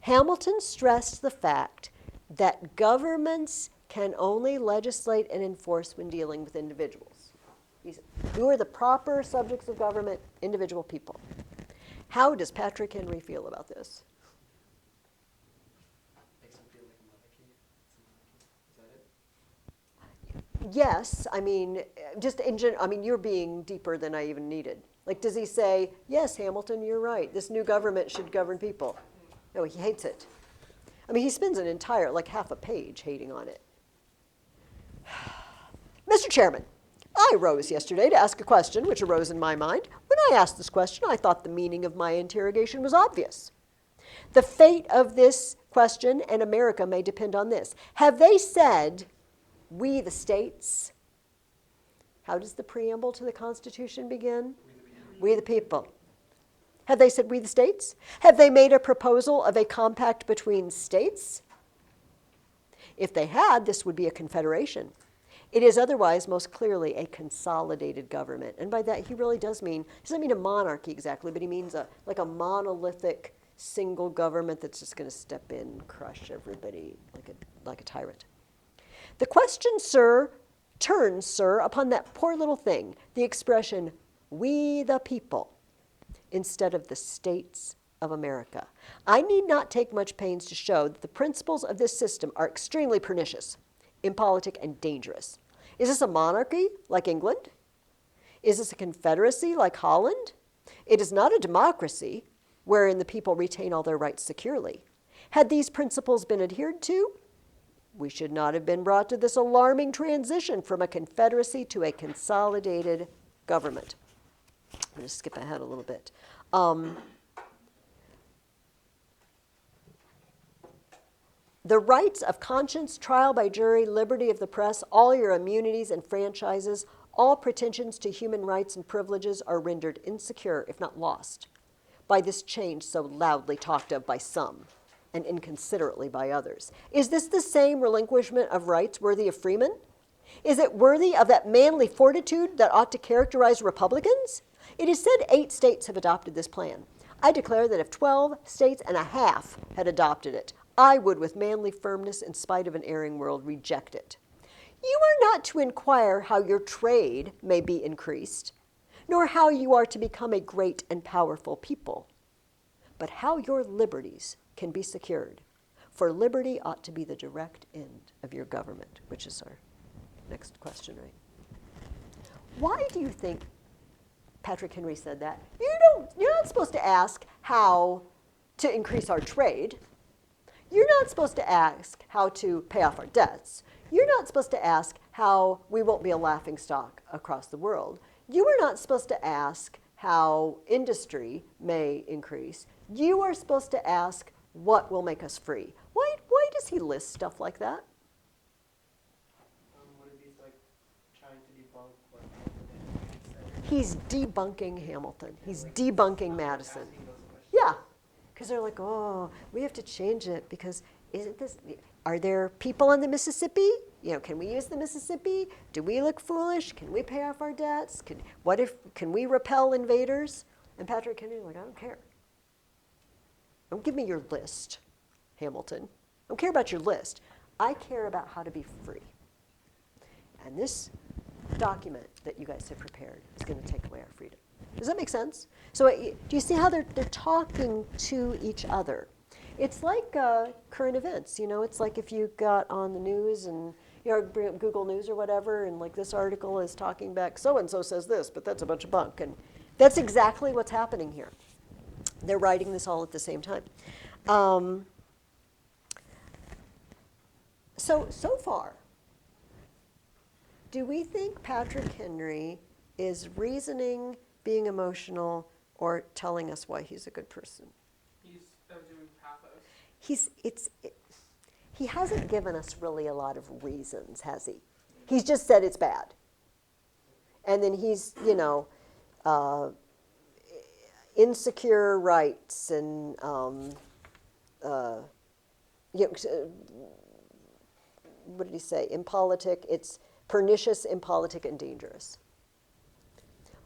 Hamilton stressed the fact that governments can only legislate and enforce when dealing with individuals. Who are the proper subjects of government? Individual people. How does Patrick Henry feel about this? Makes him feel like a monarchy. Is that it? Yes, I mean, just in general, I mean, you're being deeper than I even needed. Like, does he say, yes, Hamilton, you're right, this new government should govern people? No, he hates it. I mean, he spends an entire, like half a page hating on it. Mr. Chairman, I rose yesterday to ask a question which arose in my mind. When I asked this question, I thought the meaning of my interrogation was obvious. The fate of this question and America may depend on this. Have they said, we the states? How does the preamble to the Constitution begin? We the people. Have they said we the states? Have they made a proposal of a compact between states? If they had, this would be a confederation. It is otherwise most clearly a consolidated government. And by that, he really does mean, he doesn't mean a monarchy exactly, but he means like a monolithic single government that's just going to step in and crush everybody like a tyrant. The question, sir, turns, sir, upon that poor little thing, the expression, we the people, instead of the states of America. I need not take much pains to show that the principles of this system are extremely pernicious, impolitic, and dangerous. Is this a monarchy like England? Is this a confederacy like Holland? It is not a democracy wherein the people retain all their rights securely. Had these principles been adhered to, we should not have been brought to this alarming transition from a confederacy to a consolidated government. I'm going to skip ahead a little bit. The rights of conscience, trial by jury, liberty of the press, all your immunities and franchises, all pretensions to human rights and privileges are rendered insecure, if not lost, by this change so loudly talked of by some and inconsiderately by others. Is this the same relinquishment of rights worthy of freemen? Is it worthy of that manly fortitude that ought to characterize Republicans? It is said 8 states have adopted this plan. I declare that if 12 states and a half had adopted it, I would, with manly firmness, in spite of an erring world, reject it. You are not to inquire how your trade may be increased, nor how you are to become a great and powerful people, but how your liberties can be secured. For liberty ought to be the direct end of your government, which is our next question, right? Why do you think Patrick Henry said that? You're not supposed to ask how to increase our trade. You're not supposed to ask how to pay off our debts. You're not supposed to ask how we won't be a laughingstock across the world. You are not supposed to ask how industry may increase. You are supposed to ask what will make us free. Why does he list stuff like that? Would it be like trying to debunk what Hamilton said? He's debunking Hamilton. He's debunking Madison. Asking those questions. Yeah, because they're like, oh, we have to change it because isn't this, are there people on the Mississippi? You know, can we use the Mississippi? Do we look foolish? Can we pay off our debts? Can we repel invaders? And Patrick Henry's like, I don't care. Don't give me your list, Hamilton. I don't care about your list. I care about how to be free. And this document that you guys have prepared is going to take away our freedom. Does that make sense? So do you see how they're talking to each other? It's like current events. You know, it's like if you got on the news and bring up Google News or whatever, and like this article is talking back, so-and-so says this, but that's a bunch of bunk. And that's exactly what's happening here. They're writing this all at the same time. So far, do we think Patrick Henry is reasoning, being emotional, or telling us why he's a good person? He's doing pathos. He hasn't given us really a lot of reasons, has he? He's just said it's bad. And then he's, insecure rights and what did he say? Impolitic. It's pernicious, impolitic, and dangerous.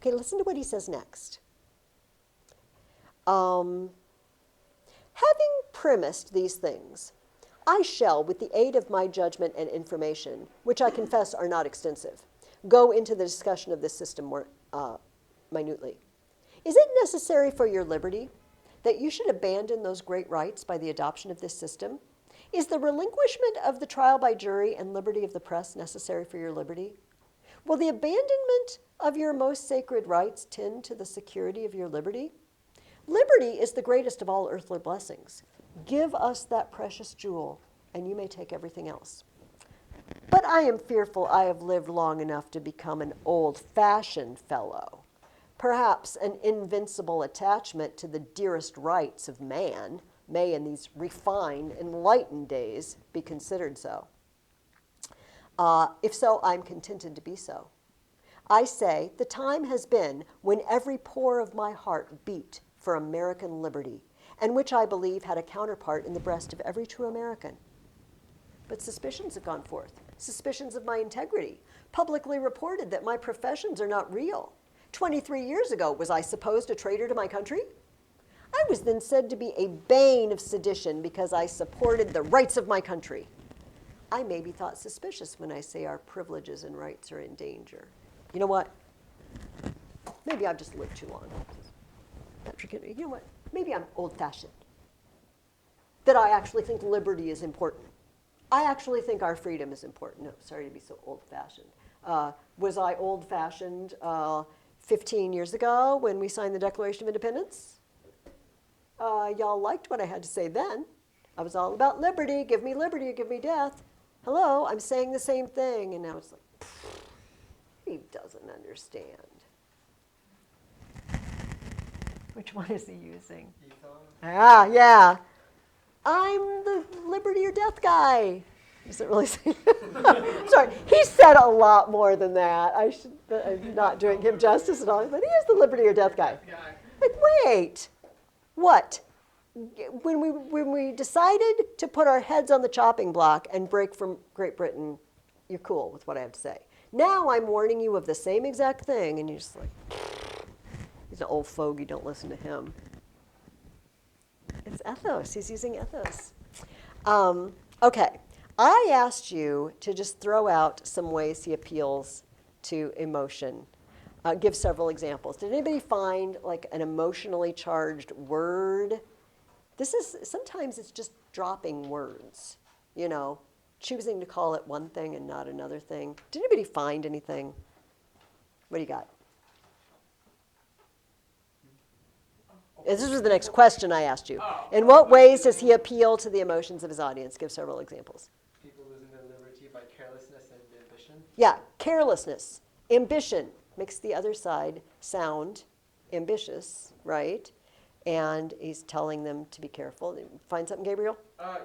Okay, listen to what he says next. Having premised these things, I shall, with the aid of my judgment and information, which I confess are not extensive, go into the discussion of this system more minutely. Is it necessary for your liberty that you should abandon those great rights by the adoption of this system? Is the relinquishment of the trial by jury and liberty of the press necessary for your liberty? Will the abandonment of your most sacred rights tend to the security of your liberty? Liberty is the greatest of all earthly blessings. Give us that precious jewel, and you may take everything else. But I am fearful I have lived long enough to become an old-fashioned fellow. Perhaps an invincible attachment to the dearest rights of man may in these refined, enlightened days be considered so. If so, I'm contented to be so. I say the time has been when every pore of my heart beat for American liberty, and which I believe had a counterpart in the breast of every true American. But suspicions have gone forth, suspicions of my integrity, publicly reported that my professions are not real. 23 years ago, was I supposed a traitor to my country? I was then said to be a bane of sedition because I supported the rights of my country. I may be thought suspicious when I say our privileges and rights are in danger. You know what? Maybe I've just lived too long. You know what? Maybe I'm old-fashioned. That I actually think liberty is important. I actually think our freedom is important. No, sorry to be so old-fashioned. Was I old-fashioned 15 years ago when we signed the Declaration of Independence? Y'all liked what I had to say then. I was all about liberty, give me liberty or give me death. Hello, I'm saying the same thing. And now it's like, he doesn't understand. Which one is he using? Ah, yeah. I'm the liberty or death guy. Does it really say? Sorry, he said a lot more than that. I'm not doing him justice at all, but he is the liberty or death guy. Like, wait, what? When we decided to put our heads on the chopping block and break from Great Britain, you're cool with what I have to say. Now I'm warning you of the same exact thing, and you're just like, he's an old fogey, don't listen to him. It's ethos. He's using ethos. Okay. I asked you to just throw out some ways he appeals to emotion. Give several examples. Did anybody find like an emotionally charged word? Sometimes it's just dropping words, you know, choosing to call it one thing and not another thing. Did anybody find anything? What do you got? This was the next question I asked you. In what ways does he appeal to the emotions of his audience? Give several examples. People losing their liberty by carelessness and ambition. Yeah, carelessness. Ambition makes the other side sound ambitious, right? And he's telling them to be careful. Find something, Gabriel?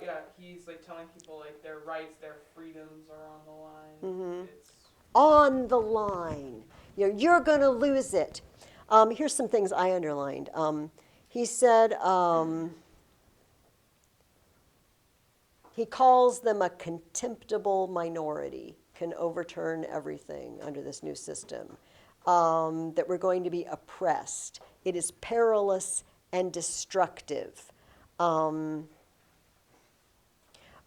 Yeah, he's like telling people like their rights, their freedoms are on the line. Mm-hmm. It's On the line. You're going to lose it. Here's some things I underlined. He said, he calls them a contemptible minority, can overturn everything under this new system, that we're going to be oppressed. It is perilous and destructive.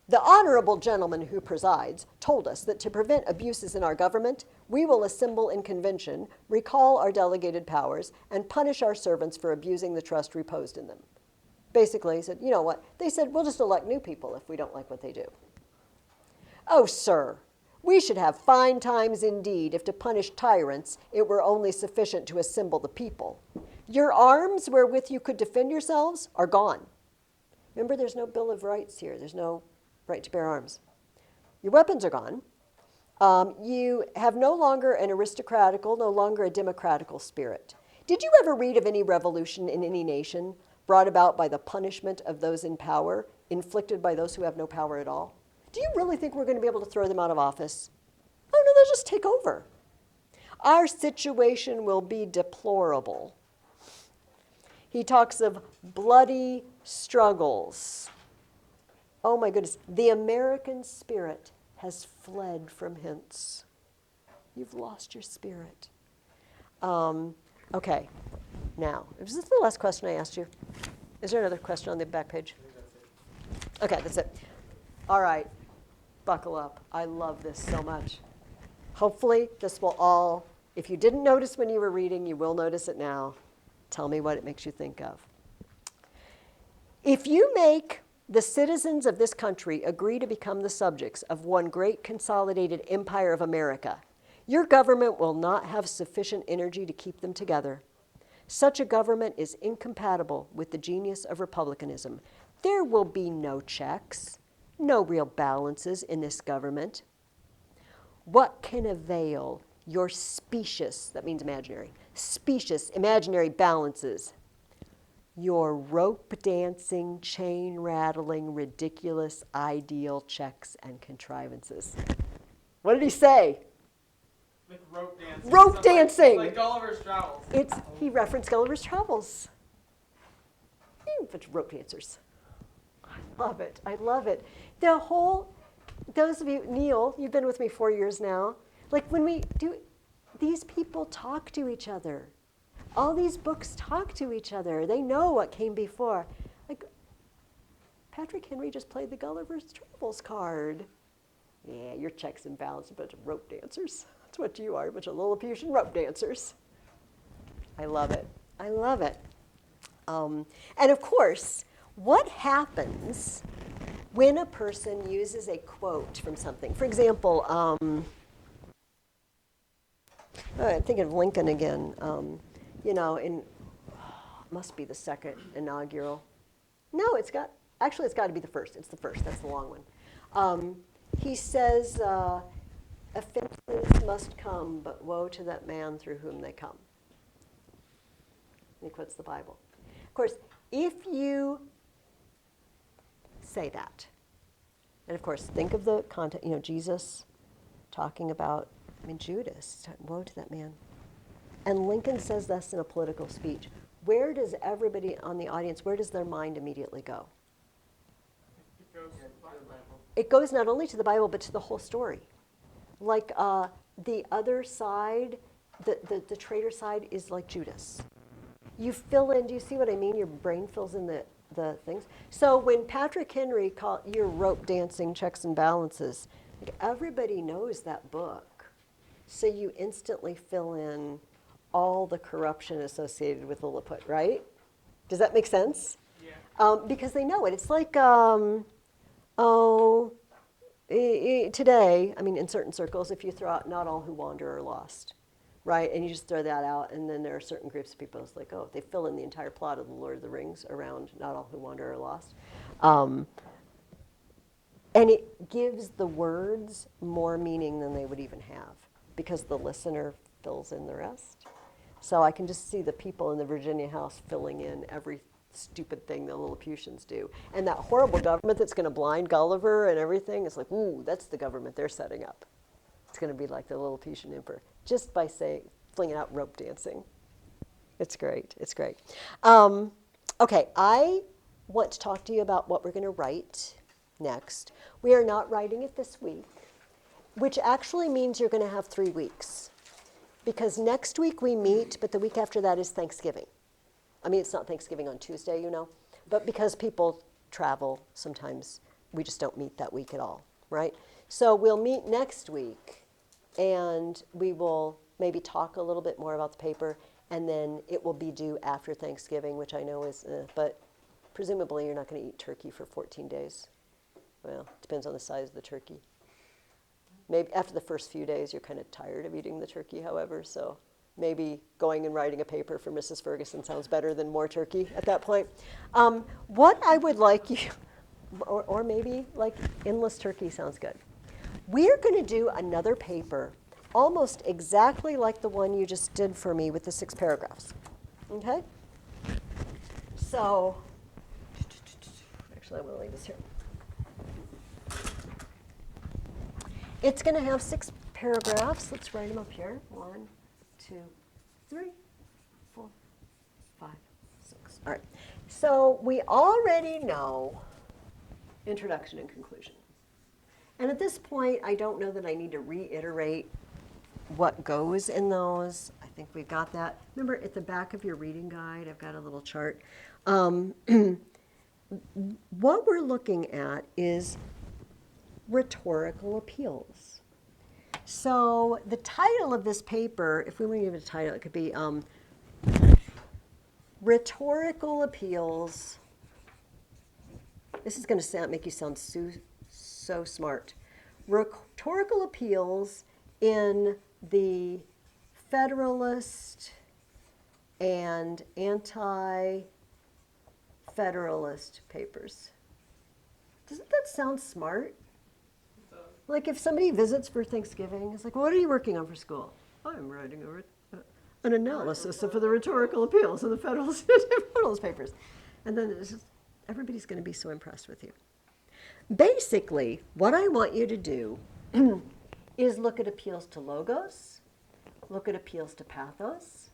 The honorable gentleman who presides told us that to prevent abuses in our government, we will assemble in convention, recall our delegated powers, and punish our servants for abusing the trust reposed in them. Basically, he said, you know what? They said, we'll just elect new people if we don't like what they do. Oh, sir, we should have fine times indeed if to punish tyrants it were only sufficient to assemble the people. Your arms wherewith you could defend yourselves are gone. Remember, there's no Bill of Rights here. There's no right to bear arms. Your weapons are gone. You have no longer an aristocratical, no longer a democratical spirit. Did you ever read of any revolution in any nation brought about by the punishment of those in power, inflicted by those who have no power at all? Do you really think we're going to be able to throw them out of office? Oh, no, they'll just take over. Our situation will be deplorable. He talks of bloody struggles. Oh my goodness, the American spirit has fled from hence. You've lost your spirit. Okay, now, is this the last question I asked you? Is there another question on the back page? Okay, that's it. All right, buckle up. I love this so much. Hopefully, this will all, if you didn't notice when you were reading, you will notice it now. Tell me what it makes you think of. If you make the citizens of this country agree to become the subjects of one great consolidated empire of America, your government will not have sufficient energy to keep them together. Such a government is incompatible with the genius of republicanism. There will be no checks, no real balances in this government. What can avail your specious, that means imaginary, specious, imaginary balances, your rope dancing, chain rattling, ridiculous, ideal checks and contrivances? What did he say? Like rope dancing. Rope stuff dancing! Like Gulliver's Travels. He referenced Gulliver's Travels. Bunch of rope dancers. I love it. I love it. The whole, those of you, Neil, you've been with me 4 years now. Like when we do, these people talk to each other. All these books talk to each other. They know what came before. Like Patrick Henry just played the Gulliver's Travels card. Yeah, your checks and balances, a bunch of rope dancers. That's what you are, a bunch of Lilliputian rope dancers. I love it. I love it. And of course, what happens when a person uses a quote from something? For example, I'm thinking of Lincoln again. You know, must be the second inaugural. No, it's got to be the first. It's the first. That's the long one. He says, offenses must come, but woe to that man through whom they come. And he quotes the Bible. Of course, if you say that, and of course, think of the context, you know, Jesus talking about, Judas, woe to that man. And Lincoln says this in a political speech. Where does everybody on the audience, where does their mind immediately go? It goes to the Bible. It goes not only to the Bible, but to the whole story. Like the other side, the traitor side is like Judas. You fill in, do you see what I mean? Your brain fills in the things. So when Patrick Henry called your rope dancing checks and balances, like everybody knows that book. So you instantly fill in all the corruption associated with Lilliput, right? Does that make sense? Yeah. Because they know it. It's like, today, in certain circles, if you throw out not all who wander are lost, right? And you just throw that out, and then there are certain groups of people, it's like, oh, they fill in the entire plot of the Lord of the Rings around not all who wander are lost. And it gives the words more meaning than they would even have, because the listener fills in the rest. So I can just see the people in the Virginia House filling in every stupid thing the Lilliputians do. And that horrible government that's going to blind Gulliver and everything, it's like, ooh, that's the government they're setting up. It's going to be like the Lilliputian emperor, just by flinging out rope dancing. It's great. It's great. Okay, I want to talk to you about what we're going to write next. We are not writing it this week, which actually means you're going to have 3 weeks. Because next week we meet, but the week after that is Thanksgiving. It's not Thanksgiving on Tuesday, but because people travel, sometimes we just don't meet that week at all, right? So we'll meet next week, and we will maybe talk a little bit more about the paper, and then it will be due after Thanksgiving, which I know is, but presumably you're not going to eat turkey for 14 days. Well, it depends on the size of the turkey. Maybe after the first few days, you're kind of tired of eating the turkey, however, so maybe going and writing a paper for Mrs. Ferguson sounds better than more turkey at that point. What I would like you, or maybe like endless turkey sounds good. We're going to do another paper almost exactly like the one you just did for me with the 6 paragraphs, okay? So, actually I'm going to leave this here. It's going to have 6 paragraphs. Let's write them up here. 1, 2, 3, 4, 5, 6. All right. So we already know introduction and conclusion. And at this point, I don't know that I need to reiterate what goes in those. I think we've got that. Remember, at the back of your reading guide, I've got a little chart. What we're looking at is rhetorical appeals. So the title of this paper, if we want to give it a title, it could be Rhetorical Appeals. This is going to make you sound so smart. Rhetorical appeals in the Federalist and anti-Federalist papers. Doesn't that sound smart? Like if somebody visits for Thanksgiving, it's like, well, what are you working on for school? I'm writing an analysis of the rhetorical appeals of the Federalist Papers. And then it's just, everybody's going to be so impressed with you. Basically, what I want you to do is look at appeals to logos, look at appeals to pathos,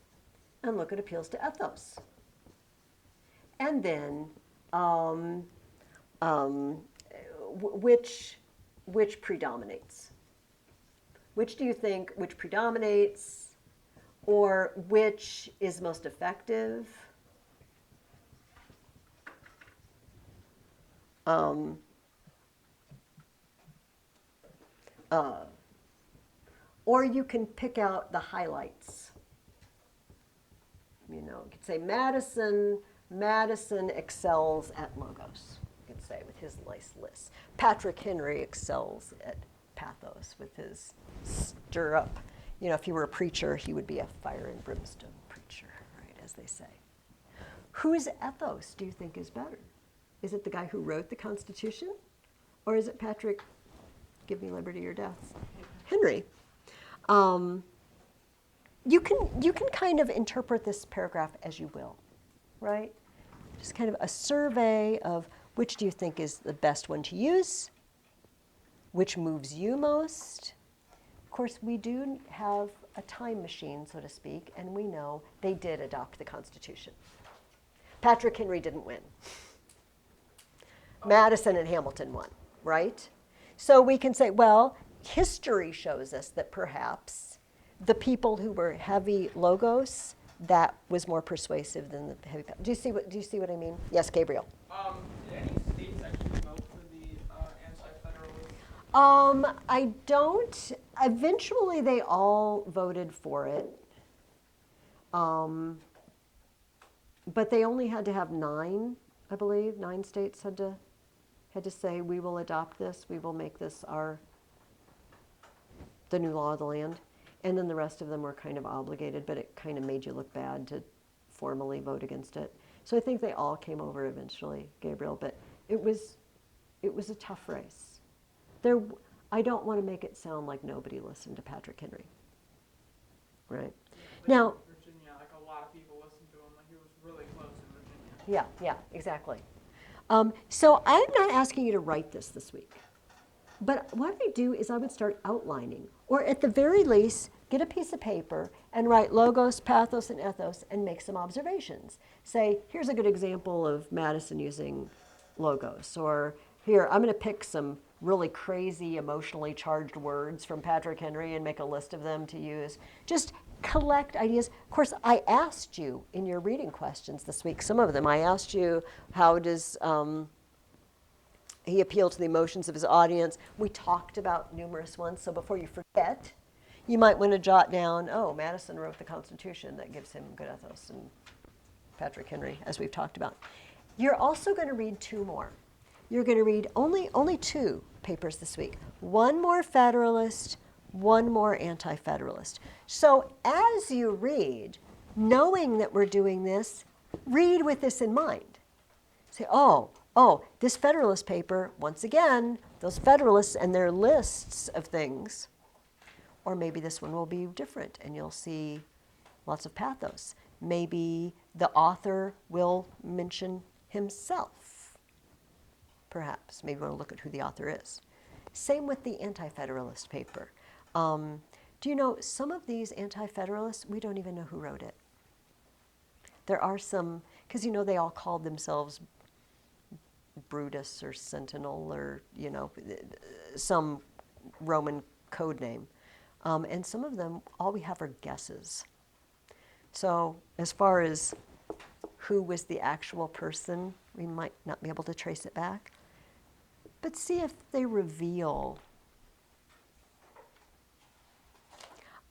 and look at appeals to ethos. And then which predominates? Which do you think, which predominates, or which is most effective? Or you can pick out the highlights. You know, you could say Madison excels at logos, you could say, with his nice lists. Patrick Henry excels at pathos with his stir up. You know, if he were a preacher, he would be a fire and brimstone preacher, right, as they say. Whose ethos do you think is better? Is it the guy who wrote the Constitution? Or is it Patrick, give me liberty or death, Henry? You can kind of interpret this paragraph as you will, right? Just kind of a survey of which do you think is the best one to use, which moves you most. Of course, we do have a time machine, so to speak, and we know they did adopt the Constitution. Patrick Henry didn't win. Madison and Hamilton won, right? So we can say, well, history shows us that perhaps the people who were heavy logos, that was more persuasive than the heavy. Do you see what I mean? Yes, Gabriel. Did any states actually vote for the anti-federalist? I don't. Eventually, they all voted for it. But they only had to have 9, I believe. 9 states had to say, we will adopt this, we will make this the new law of the land. And then the rest of them were kind of obligated, but it kind of made you look bad to formally vote against it. So I think they all came over eventually, Gabriel, but it was a tough race. I don't want to make it sound like nobody listened to Patrick Henry, right? Like Now, Virginia, like a lot of people listened to him. Like it was really close in Virginia. yeah, exactly. So I'm not asking you to write this week. But what I do is I would start outlining, or at the very least, get a piece of paper and write logos, pathos, and ethos and make some observations. Say, here's a good example of Madison using logos, or here, I'm going to pick some really crazy, emotionally charged words from Patrick Henry and make a list of them to use. Just collect ideas. Of course, I asked you in your reading questions this week, some of them, I asked you, how does he appealed to the emotions of his audience? We talked about numerous ones, so before you forget, you might want to jot down, oh, Madison wrote the Constitution, that gives him good ethos, and Patrick Henry, as we've talked about. You're also going to read 2 more. You're going to read only 2 papers this week. 1 more Federalist, 1 more Anti-Federalist. So as you read, knowing that we're doing this, read with this in mind. Say, oh, this Federalist paper, once again, those Federalists and their lists of things, or maybe this one will be different and you'll see lots of pathos. Maybe the author will mention himself, perhaps. Maybe you want to look at who the author is. Same with the Anti-Federalist paper. Do you know, some of these Anti-Federalists, we don't even know who wrote it. There are some, because you know they all called themselves Brutus or Sentinel or, you know, some Roman code name. And some of them, all we have are guesses. So as far as who was the actual person, we might not be able to trace it back. But see if they reveal,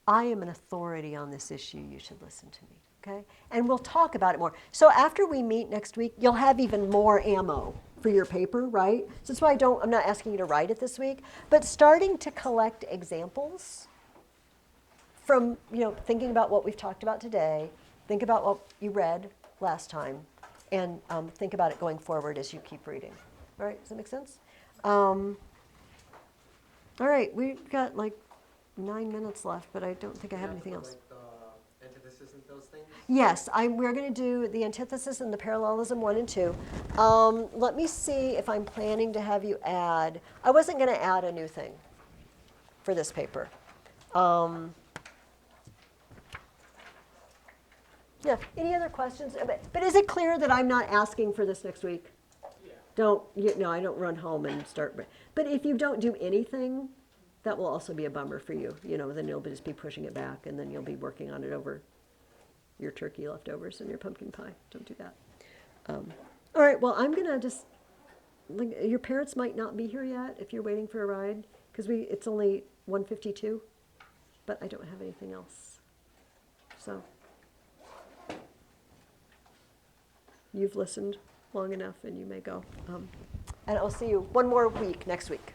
I am an authority on this issue, you should listen to me, okay? And we'll talk about it more. So after we meet next week, you'll have even more ammo for your paper, right? So that's why I'm not asking you to write it this week, but starting to collect examples from, you know, thinking about what we've talked about today, think about what you read last time, and think about it going forward as you keep reading. All right, does that make sense? All right, we've got like 9 minutes left, but I don't think I have You anything put, else. Like the antithesis and those things? Yes, we're going to do the antithesis and the parallelism 1 and 2. Let me see if I'm planning to have you add. I wasn't going to add a new thing for this paper. Yeah. Any other questions? But is it clear that I'm not asking for this next week? Yeah. No, I don't run home and start. But if you don't do anything, that will also be a bummer for you. Then you'll just be pushing it back, and then you'll be working on it over your turkey leftovers and your pumpkin pie. Don't do that. All right, well, I'm gonna just, your parents might not be here yet if you're waiting for a ride, because it's only 1:52, but I don't have anything else. So, you've listened long enough and you may go. And I'll see you one more week next week.